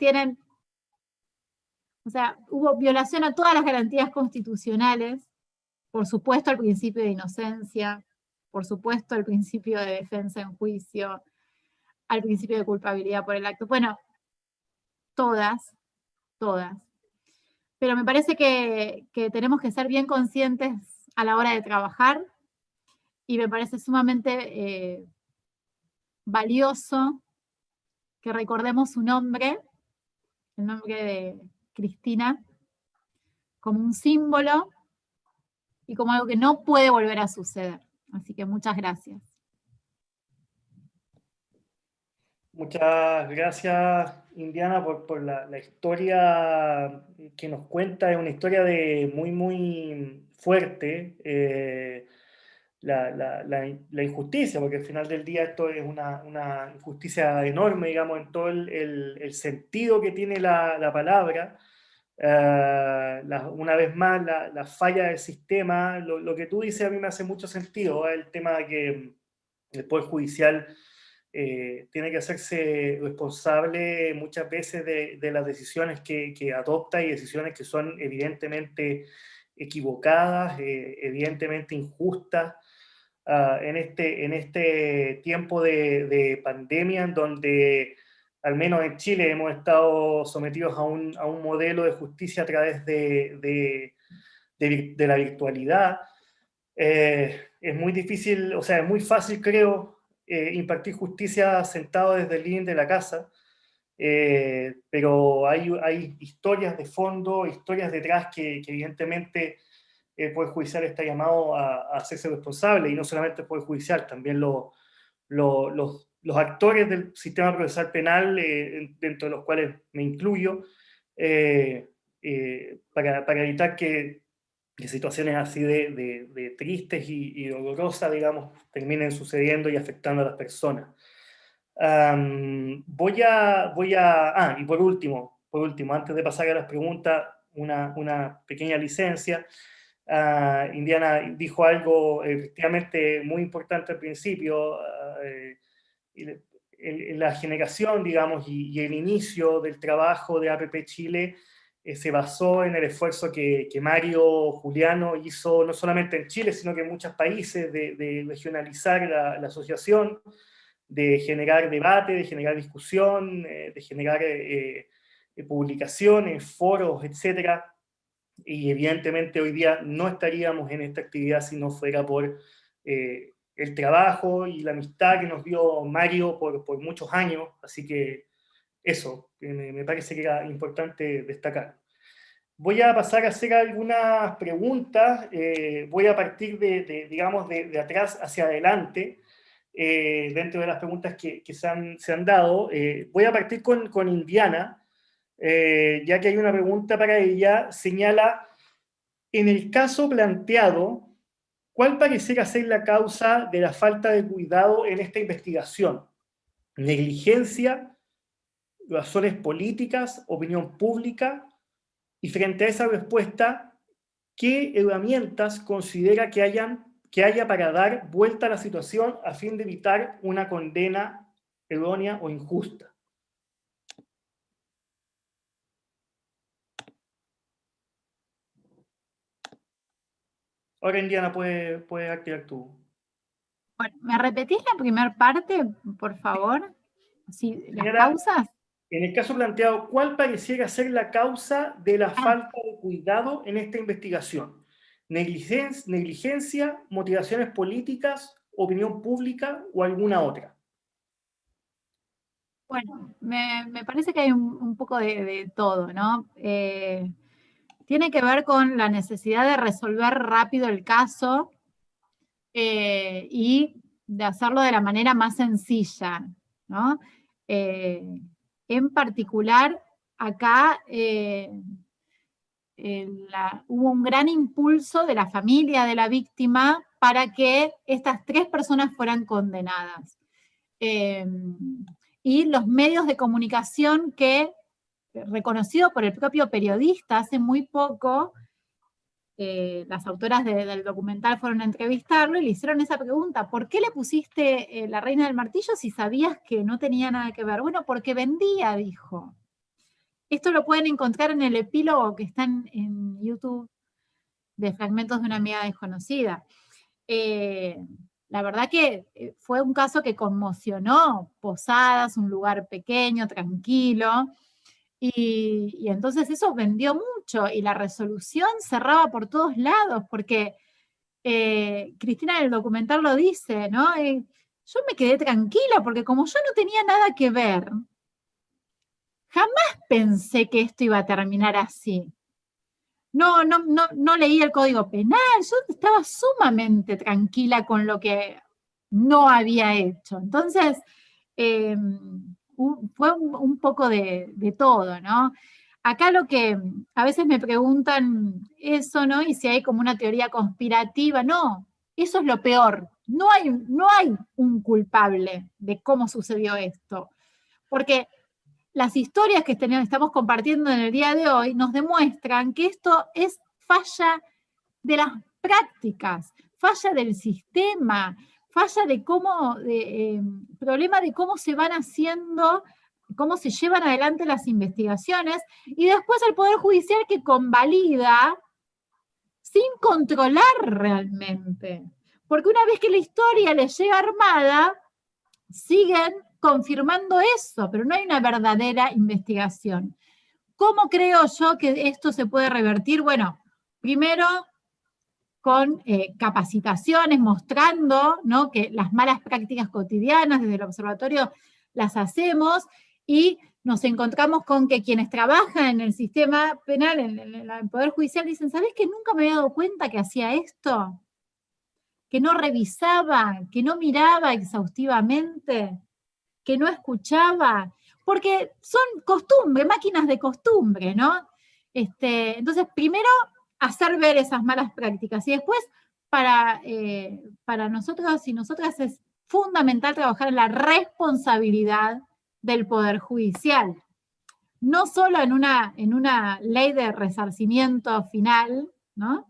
S5: Hubo violación a todas las garantías constitucionales, por supuesto al principio de inocencia, por supuesto al principio de defensa en juicio, al principio de culpabilidad por el acto. Bueno, todas. Pero me parece que tenemos que ser bien conscientes a la hora de trabajar, y me parece sumamente valioso que recordemos su nombre, el nombre de Cristina, como un símbolo y como algo que no puede volver a suceder. Así que muchas gracias.
S2: Muchas gracias, Indiana, por la historia que nos cuenta. Es una historia muy, muy fuerte. La injusticia, porque al final del día esto es una injusticia enorme, digamos, en todo el sentido que tiene la palabra. Una vez más, la falla del sistema. Lo que tú dices a mí me hace mucho sentido, el tema de que el Poder Judicial tiene que hacerse responsable muchas veces de las decisiones que adopta, y decisiones que son evidentemente equivocadas, evidentemente injustas, en este tiempo de pandemia, en donde al menos en Chile hemos estado sometidos a un modelo de justicia a través de la virtualidad. Es muy difícil, o sea, es muy fácil, creo, impartir justicia sentado desde el living de la casa, pero hay historias de fondo, historias detrás que evidentemente el Poder Judicial está llamado a hacerse responsable, y no solamente el Poder Judicial, también los actores del sistema procesal penal, dentro de los cuales me incluyo, para evitar que situaciones así de tristes y dolorosas, digamos, terminen sucediendo y afectando a las personas. Y por último, antes de pasar a las preguntas, una pequeña licencia. Indiana dijo algo efectivamente muy importante al principio. la generación, digamos, y el inicio del trabajo de APP Chile se basó en el esfuerzo que Mario Juliano hizo no solamente en Chile, sino que en muchos países de regionalizar la asociación, de generar debate, de generar discusión, de generar publicaciones, foros, etc. Y evidentemente hoy día no estaríamos en esta actividad si no fuera por el trabajo y la amistad que nos dio Mario por muchos años, así que eso, me parece que era importante destacar. Voy a pasar a hacer algunas preguntas, voy a partir digamos, de atrás hacia adelante, dentro de las preguntas que se han dado. Voy a partir con Indiana, ya que hay una pregunta para ella. Señala, en el caso planteado, ¿cuál pareciera ser la causa de la falta de cuidado en esta investigación? ¿Negligencia, razones políticas, opinión pública? Y frente a esa respuesta, ¿qué herramientas considera que haya para dar vuelta a la situación a fin de evitar una condena errónea o injusta? Ahora, Indiana, puede activar tu...
S5: Bueno, ¿me repetís la primera parte, por favor? Sí, las
S2: Señora,
S5: causas.
S2: en el caso planteado, ¿cuál pareciera ser la causa de la falta de cuidado en esta investigación? ¿Negligencia, motivaciones políticas, opinión pública o alguna otra?
S5: Bueno, me parece que hay un poco de todo, ¿no? Tiene que ver con la necesidad de resolver rápido el caso y de hacerlo de la manera más sencilla, ¿no? En particular, acá hubo un gran impulso de la familia de la víctima para que estas 3 personas fueran condenadas. Y los medios de comunicación que, reconocido por el propio periodista hace muy poco, las autoras del documental fueron a entrevistarlo y le hicieron esa pregunta: ¿por qué le pusiste La Reina del Martillo si sabías que no tenía nada que ver? Bueno, porque vendía, dijo. Esto lo pueden encontrar en el epílogo que está en YouTube de Fragmentos de una amiga desconocida. La verdad que fue un caso que conmocionó Posadas, un lugar pequeño, tranquilo, y entonces eso vendió mucho, y la resolución cerraba por todos lados, porque Cristina en el documental lo dice, ¿no? Yo me quedé tranquila, porque como yo no tenía nada que ver, jamás pensé que esto iba a terminar así. No leí el Código Penal, yo estaba sumamente tranquila con lo que no había hecho. Entonces, fue un poco de todo, ¿no? Acá lo que a veces me preguntan eso, ¿no? Y si hay como una teoría conspirativa, no, eso es lo peor. No hay un culpable de cómo sucedió esto, porque las historias que estamos compartiendo en el día de hoy nos demuestran que esto es falla de las prácticas, falla del sistema, falla de cómo, problema de cómo se van haciendo, cómo se llevan adelante las investigaciones, y después el Poder Judicial que convalida sin controlar realmente. Porque una vez que la historia les llega armada, siguen confirmando eso, pero no hay una verdadera investigación. ¿Cómo creo yo que esto se puede revertir? Bueno, primero con capacitaciones, mostrando, ¿no?, que las malas prácticas cotidianas desde el observatorio las hacemos, y nos encontramos con que quienes trabajan en el sistema penal, en el Poder Judicial, dicen: ¿sabés que nunca me había dado cuenta que hacía esto? Que no revisaba, que no miraba exhaustivamente, que no escuchaba, porque son costumbre, máquinas de costumbre, ¿no? Entonces, primero, hacer ver esas malas prácticas, y después, para nosotros y nosotras es fundamental trabajar en la responsabilidad del Poder Judicial, no solo en una ley de resarcimiento final, ¿no?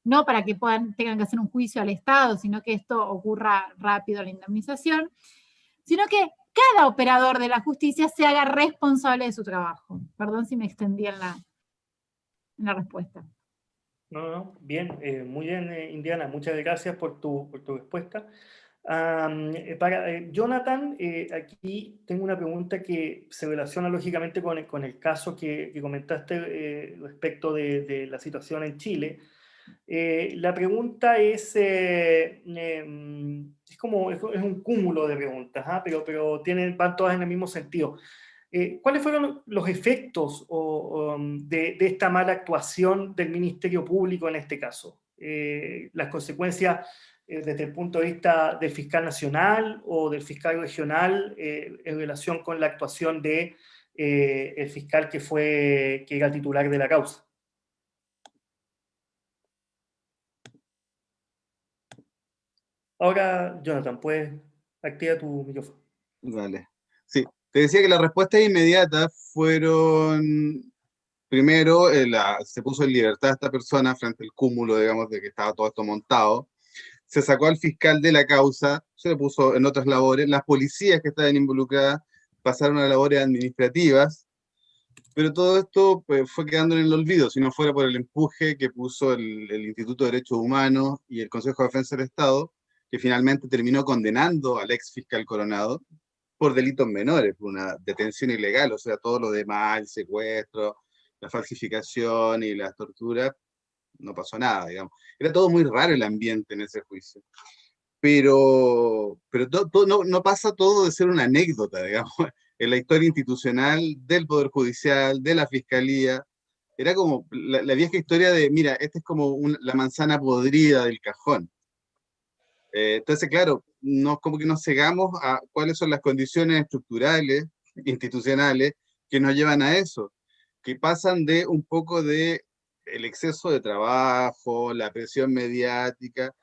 S5: No para que tengan que hacer un juicio al Estado, sino que esto ocurra rápido, la indemnización, sino que cada operador de la justicia se haga responsable de su trabajo. Perdón si me extendí en la respuesta.
S2: No, bien, muy bien, Indiana, muchas gracias por tu respuesta. Jonathan, aquí tengo una pregunta que se relaciona lógicamente con el caso que comentaste respecto de la situación en Chile. La pregunta es como es un cúmulo de preguntas, pero van todas en el mismo sentido. ¿Cuáles fueron los efectos de esta mala actuación del Ministerio Público en este caso? Las consecuencias desde el punto de vista del fiscal nacional o del fiscal regional en relación con la actuación de el fiscal que era titular de la causa. Ahora, Jonathan, puedes activar tu micrófono.
S3: Vale. Sí, te decía que las respuestas inmediatas fueron, primero, se puso en libertad a esta persona frente al cúmulo, digamos, de que estaba todo esto montado. Se sacó al fiscal de la causa, se le puso en otras labores. Las policías que estaban involucradas pasaron a labores administrativas, pero todo esto pues, fue quedando en el olvido, si no fuera por el empuje que puso el Instituto de Derechos Humanos y el Consejo de Defensa del Estado, que finalmente terminó condenando al ex fiscal Coronado por delitos menores, por una detención ilegal, o sea, todo lo demás, el secuestro, la falsificación y las torturas, no pasó nada, digamos. Era todo muy raro el ambiente en ese juicio. Pero no pasa todo de ser una anécdota, digamos, en la historia institucional del Poder Judicial, de la Fiscalía. Era como la vieja historia de, mira, esta es como la manzana podrida del cajón. Entonces, claro, como que nos cegamos a cuáles son las condiciones estructurales, institucionales, que nos llevan a eso, que pasan de un poco de el exceso de trabajo, la presión mediática,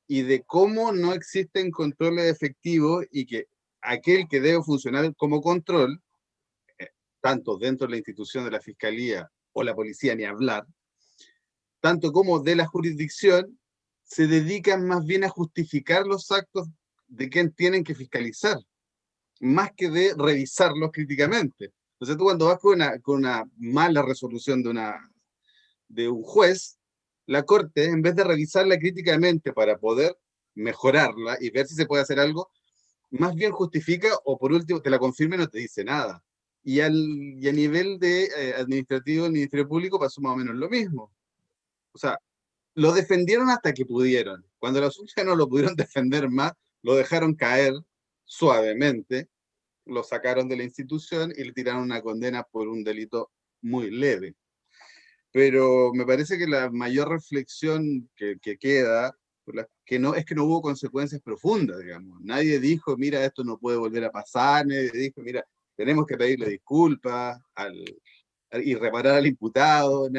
S3: y de cómo no existen controles efectivos y que aquel que debe funcionar como control, tanto dentro de la institución de la Fiscalía o la Policía, ni hablar, tanto como de la jurisdicción, se dedican más bien a justificar los actos de quien tienen que fiscalizar, más que de revisarlos críticamente. Entonces tú cuando vas con una mala resolución de un juez, la Corte, en vez de revisarla críticamente para poder mejorarla y ver si se puede hacer algo, más bien justifica o por último te la confirma y no te dice nada. Y a nivel de administrativo, el Ministerio Público pasó más o menos lo mismo. O sea, lo defendieron hasta que pudieron. Cuando los ya no lo pudieron defender más, lo dejaron caer suavemente, lo sacaron de la institución y le tiraron una condena por un delito muy leve. Pero me parece que la mayor reflexión que queda, es que no hubo consecuencias profundas, digamos. Nadie dijo, mira, esto no puede volver a pasar, nadie dijo, mira, tenemos que pedirle disculpas y reparar al imputado,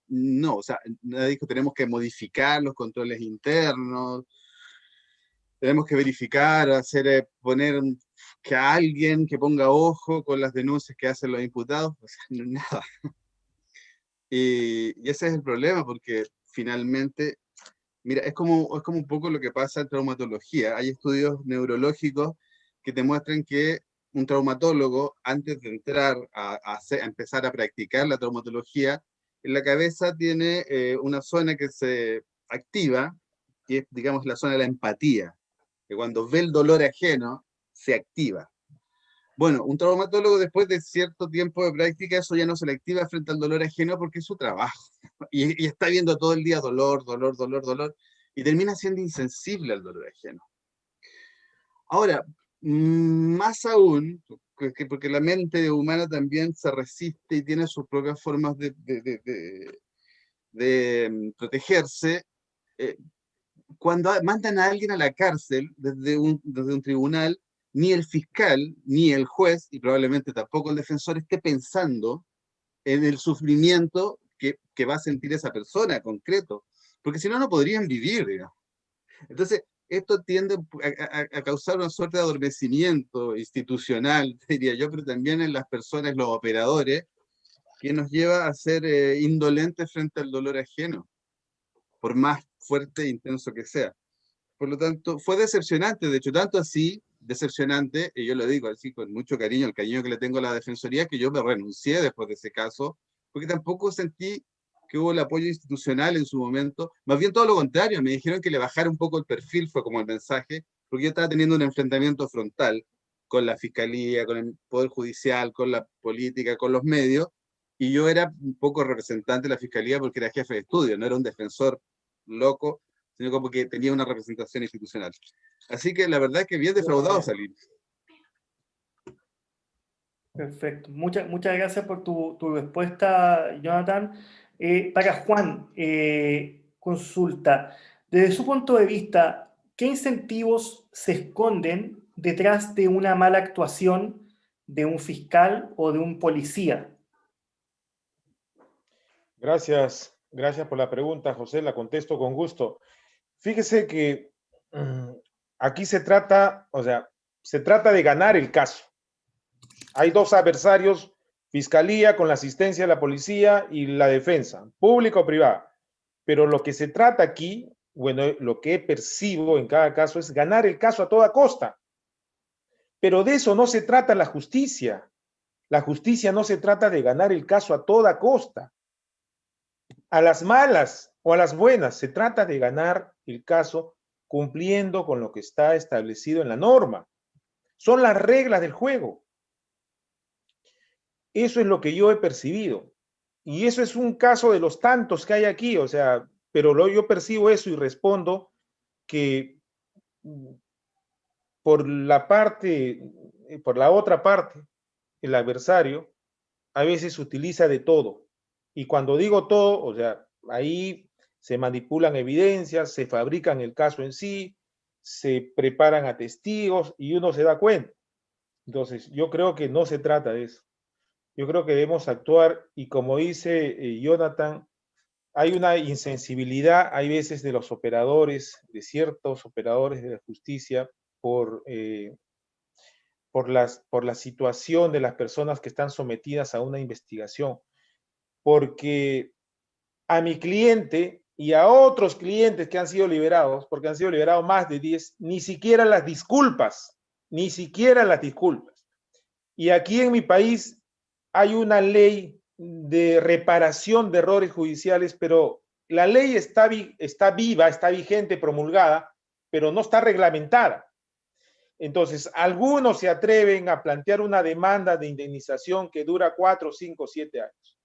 S3: no, o sea, nadie dijo, tenemos que modificar los controles internos, tenemos que verificar, poner que alguien que ponga ojo con las denuncias que hacen los imputados, o sea, nada. Y ese es el problema, porque finalmente, mira, es como un poco lo que pasa en traumatología. Hay estudios neurológicos que te muestran que un traumatólogo, antes de entrar a empezar a practicar la traumatología, en la cabeza tiene una zona que se activa, que es, digamos, la zona de la empatía, que cuando ve el dolor ajeno, se activa. Bueno, un traumatólogo después de cierto tiempo de práctica, eso ya no se le activa frente al dolor ajeno porque es su trabajo. Y está viendo todo el día dolor, dolor, dolor, dolor, y termina siendo insensible al dolor ajeno. Ahora, más aún, porque la mente humana también se resiste y tiene sus propias formas de protegerse, cuando mandan a alguien a la cárcel desde un tribunal, ni el fiscal, ni el juez, y probablemente tampoco el defensor, esté pensando en el sufrimiento que va a sentir esa persona concreto, porque si no, no podrían vivir, digamos. Entonces, esto tiende a causar una suerte de adormecimiento institucional, diría yo, pero también en las personas, los operadores, que nos lleva a ser indolentes frente al dolor ajeno, por más fuerte e intenso que sea. Por lo tanto, fue decepcionante, de hecho, tanto así decepcionante, y yo lo digo así con mucho cariño, el cariño que le tengo a la Defensoría, que yo me renuncié después de ese caso, porque tampoco sentí que hubo el apoyo institucional en su momento, más bien todo lo contrario, me dijeron que le bajara un poco el perfil, fue como el mensaje, porque yo estaba teniendo un enfrentamiento frontal con la Fiscalía, con el Poder Judicial, con la política, con los medios, y yo era un poco representante de la Fiscalía porque era jefe de estudio, no era un defensor loco, sino como que tenía una representación institucional. Así que la verdad es que bien defraudado salir.
S2: Perfecto. Muchas gracias por tu respuesta, Jonathan. Para Juan, consulta. Desde su punto de vista, ¿qué incentivos se esconden detrás de una mala actuación de un fiscal o de un policía?
S4: Gracias, gracias por la pregunta, José, la contesto con gusto. Fíjese que aquí se trata, o sea, se trata de ganar el caso. Hay dos adversarios, fiscalía con la asistencia de la policía y la defensa, pública o privada. Pero lo que se trata aquí, bueno, lo que percibo en cada caso es ganar el caso a toda costa. Pero de eso no se trata la justicia. La justicia no se trata de ganar el caso a toda costa. A las malas o a las buenas, se trata de ganar el caso cumpliendo con lo que está establecido en la norma. Son las reglas del juego. Eso es lo que yo he percibido. Y eso es un caso de los tantos que hay aquí, o sea, pero yo percibo eso y respondo que por la otra parte, el adversario a veces utiliza de todo. Y cuando digo todo, o sea, ahí se manipulan evidencias, se fabrican el caso en sí, se preparan a testigos y uno se da cuenta. Entonces, yo creo que no se trata de eso. Yo creo que debemos actuar y como dice Jonathan, hay una insensibilidad, hay veces de los operadores, de ciertos operadores de la justicia, por la situación de las personas que están sometidas a una investigación. Porque a mi cliente y a otros clientes que han sido liberados, porque han sido liberados más de 10, ni siquiera las disculpas. Y aquí en mi país hay una ley de reparación de errores judiciales, pero la ley está viva, está vigente, promulgada, pero no está reglamentada. Entonces, algunos se atreven a plantear una demanda de indemnización que dura 4, 5, 7 años.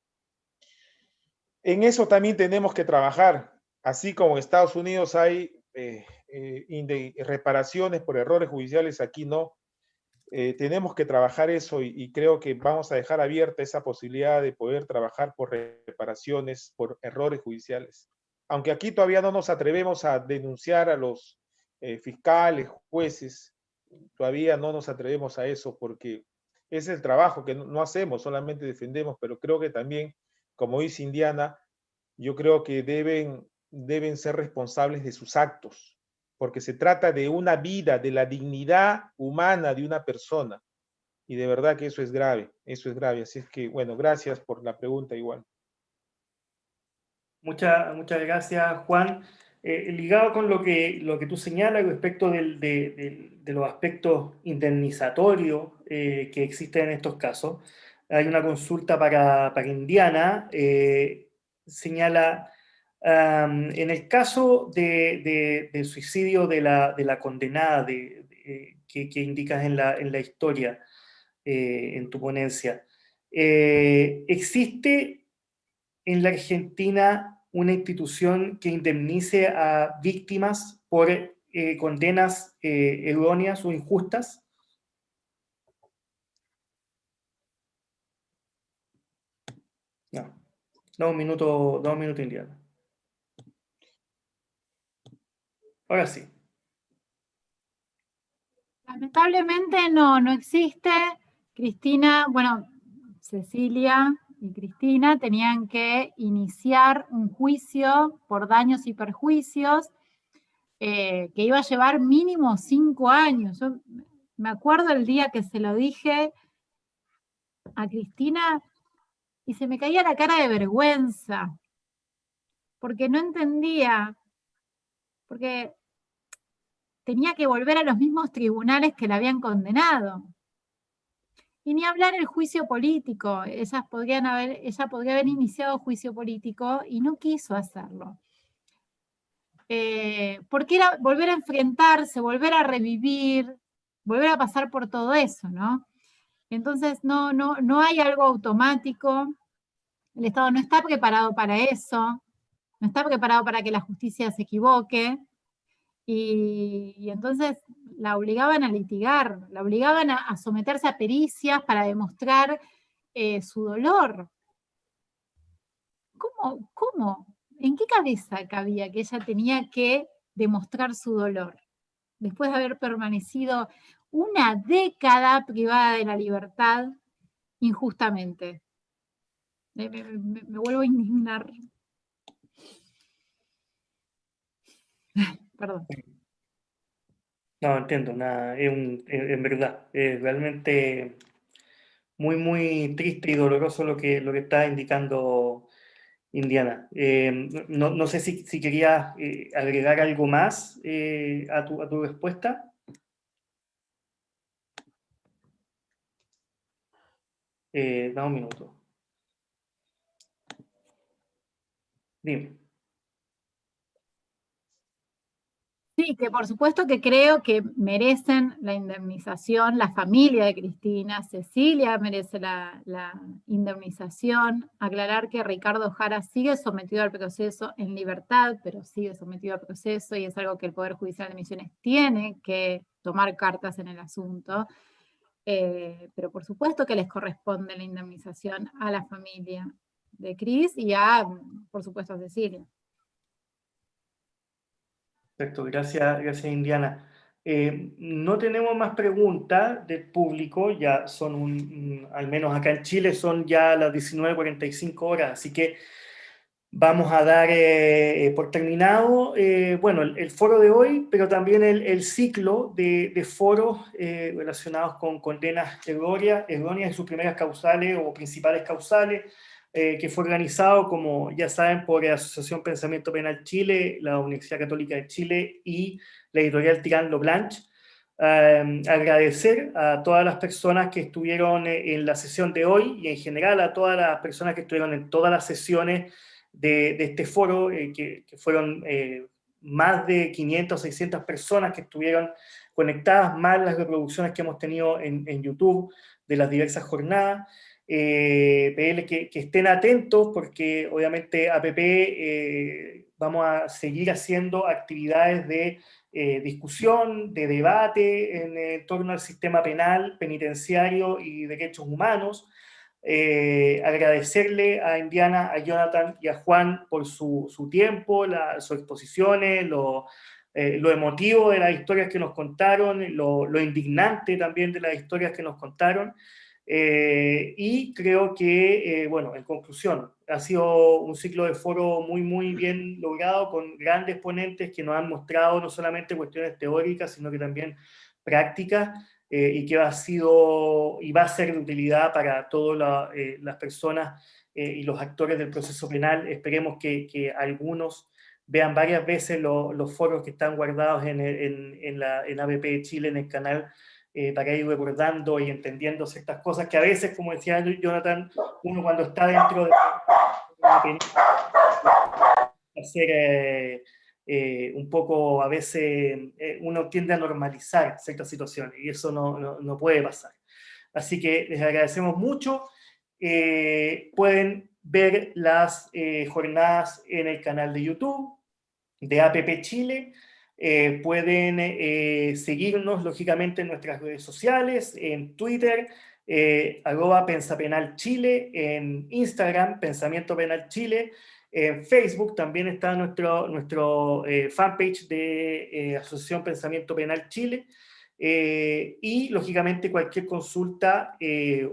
S4: En eso también tenemos que trabajar. Así como en Estados Unidos hay reparaciones por errores judiciales, aquí no. Tenemos que trabajar eso y creo que vamos a dejar abierta esa posibilidad de poder trabajar por reparaciones, por errores judiciales. Aunque aquí todavía no nos atrevemos a denunciar a los fiscales, jueces, todavía no nos atrevemos a eso porque es el trabajo que no hacemos, solamente defendemos, pero creo que también, como dice Indiana, yo creo que deben ser responsables de sus actos, porque se trata de una vida, de la dignidad humana de una persona. Y de verdad que eso es grave. Así es que, bueno, gracias por la pregunta igual.
S2: Muchas gracias, Juan. Ligado con lo que tú señalas respecto de los aspectos indemnizatorios que existen en estos casos, hay una consulta para Indiana. Señala, en el caso del suicidio de la condenada que indicas en la historia, en tu ponencia, ¿existe en la Argentina una institución que indemnice a víctimas por condenas erróneas o injustas? No. Da un minuto, Indiana. Ahora sí.
S5: Lamentablemente no existe. Cristina, bueno, Cecilia y Cristina tenían que iniciar un juicio por daños y perjuicios que iba a llevar mínimo 5 años. Yo me acuerdo el día que se lo dije a Cristina y se me caía la cara de vergüenza, porque no entendía, porque tenía que volver a los mismos tribunales que la habían condenado. Y ni hablar el juicio político, ella podría haber iniciado juicio político y no quiso hacerlo. Porque era volver a enfrentarse, volver a revivir, volver a pasar por todo eso, ¿no? Entonces no hay algo automático, el Estado no está preparado para eso, no está preparado para que la justicia se equivoque, y entonces la obligaban a litigar, la obligaban a someterse a pericias para demostrar su dolor. ¿Cómo? ¿En qué cabeza cabía que ella tenía que demostrar su dolor? Después de haber permanecido una década privada de la libertad injustamente. Me vuelvo a indignar. Perdón.
S2: No, entiendo, nada, en verdad, es realmente muy, muy triste y doloroso lo que está indicando Indiana. No sé si querías agregar algo más a tu respuesta. Da un minuto. Dime.
S5: Sí, que por supuesto que creo que merecen la indemnización, la familia de Cristina, Cecilia merece la indemnización, aclarar que Ricardo Jara sigue sometido al proceso en libertad, pero sigue sometido al proceso y es algo que el Poder Judicial de Misiones tiene que tomar cartas en el asunto, pero por supuesto que les corresponde la indemnización a la familia de Cris y por supuesto, a Cecilia.
S2: Perfecto, gracias Indiana. No tenemos más preguntas del público, ya son al menos acá en Chile son ya las 19:45 horas, así que vamos a dar por terminado, bueno, el foro de hoy, pero también el ciclo de foros relacionados con condenas erróneas y sus primeras causales o principales causales, que fue organizado, como ya saben, por la Asociación Pensamiento Penal Chile, la Universidad Católica de Chile y la editorial Tirant-Lo Blanche. Agradecer a todas las personas que estuvieron en la sesión de hoy y en general a todas las personas que estuvieron en todas las sesiones de este foro, que fueron más de 500 o 600 personas que estuvieron conectadas, más las reproducciones que hemos tenido en YouTube de las diversas jornadas. Pedirles que estén atentos porque obviamente APP vamos a seguir haciendo actividades de discusión, de debate en torno al sistema penal, penitenciario y derechos humanos. Agradecerle a Indiana, a Jonathan y a Juan por su tiempo, sus exposiciones, lo emotivo de las historias que nos contaron, lo indignante también de las historias que nos contaron. Y creo que, bueno, en conclusión, ha sido un ciclo de foro muy, muy bien logrado, con grandes ponentes que nos han mostrado no solamente cuestiones teóricas, sino que también prácticas, y que ha sido y va a ser de utilidad para todas las personas y los actores del proceso penal. Esperemos que algunos vean varias veces los foros que están guardados en APP Chile, en el canal, para ir recordando y entendiendo ciertas cosas que a veces, como decía Jonathan, uno cuando está dentro de la penitencia, hacer un poco, a veces uno tiende a normalizar ciertas situaciones y eso no puede pasar. Así que les agradecemos mucho. Pueden ver las jornadas en el canal de YouTube de APP Chile. Pueden seguirnos, lógicamente, en nuestras redes sociales, en Twitter, @pensapenalchile, en Instagram, Pensamiento Penal Chile, en Facebook también está nuestro fanpage de Asociación Pensamiento Penal Chile, y, lógicamente, cualquier consulta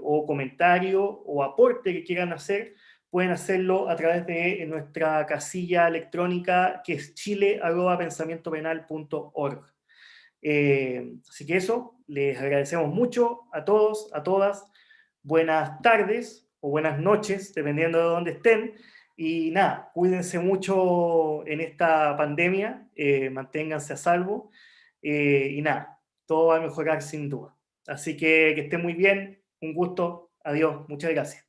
S2: o comentario o aporte que quieran hacer, pueden hacerlo a través de nuestra casilla electrónica, que es chile@pensamientopenal.org. Así que eso, les agradecemos mucho a todos, a todas. Buenas tardes o buenas noches, dependiendo de dónde estén. Y nada, cuídense mucho en esta pandemia, manténganse a salvo. y nada, todo va a mejorar sin duda. Así que estén muy bien, un gusto, adiós, muchas gracias.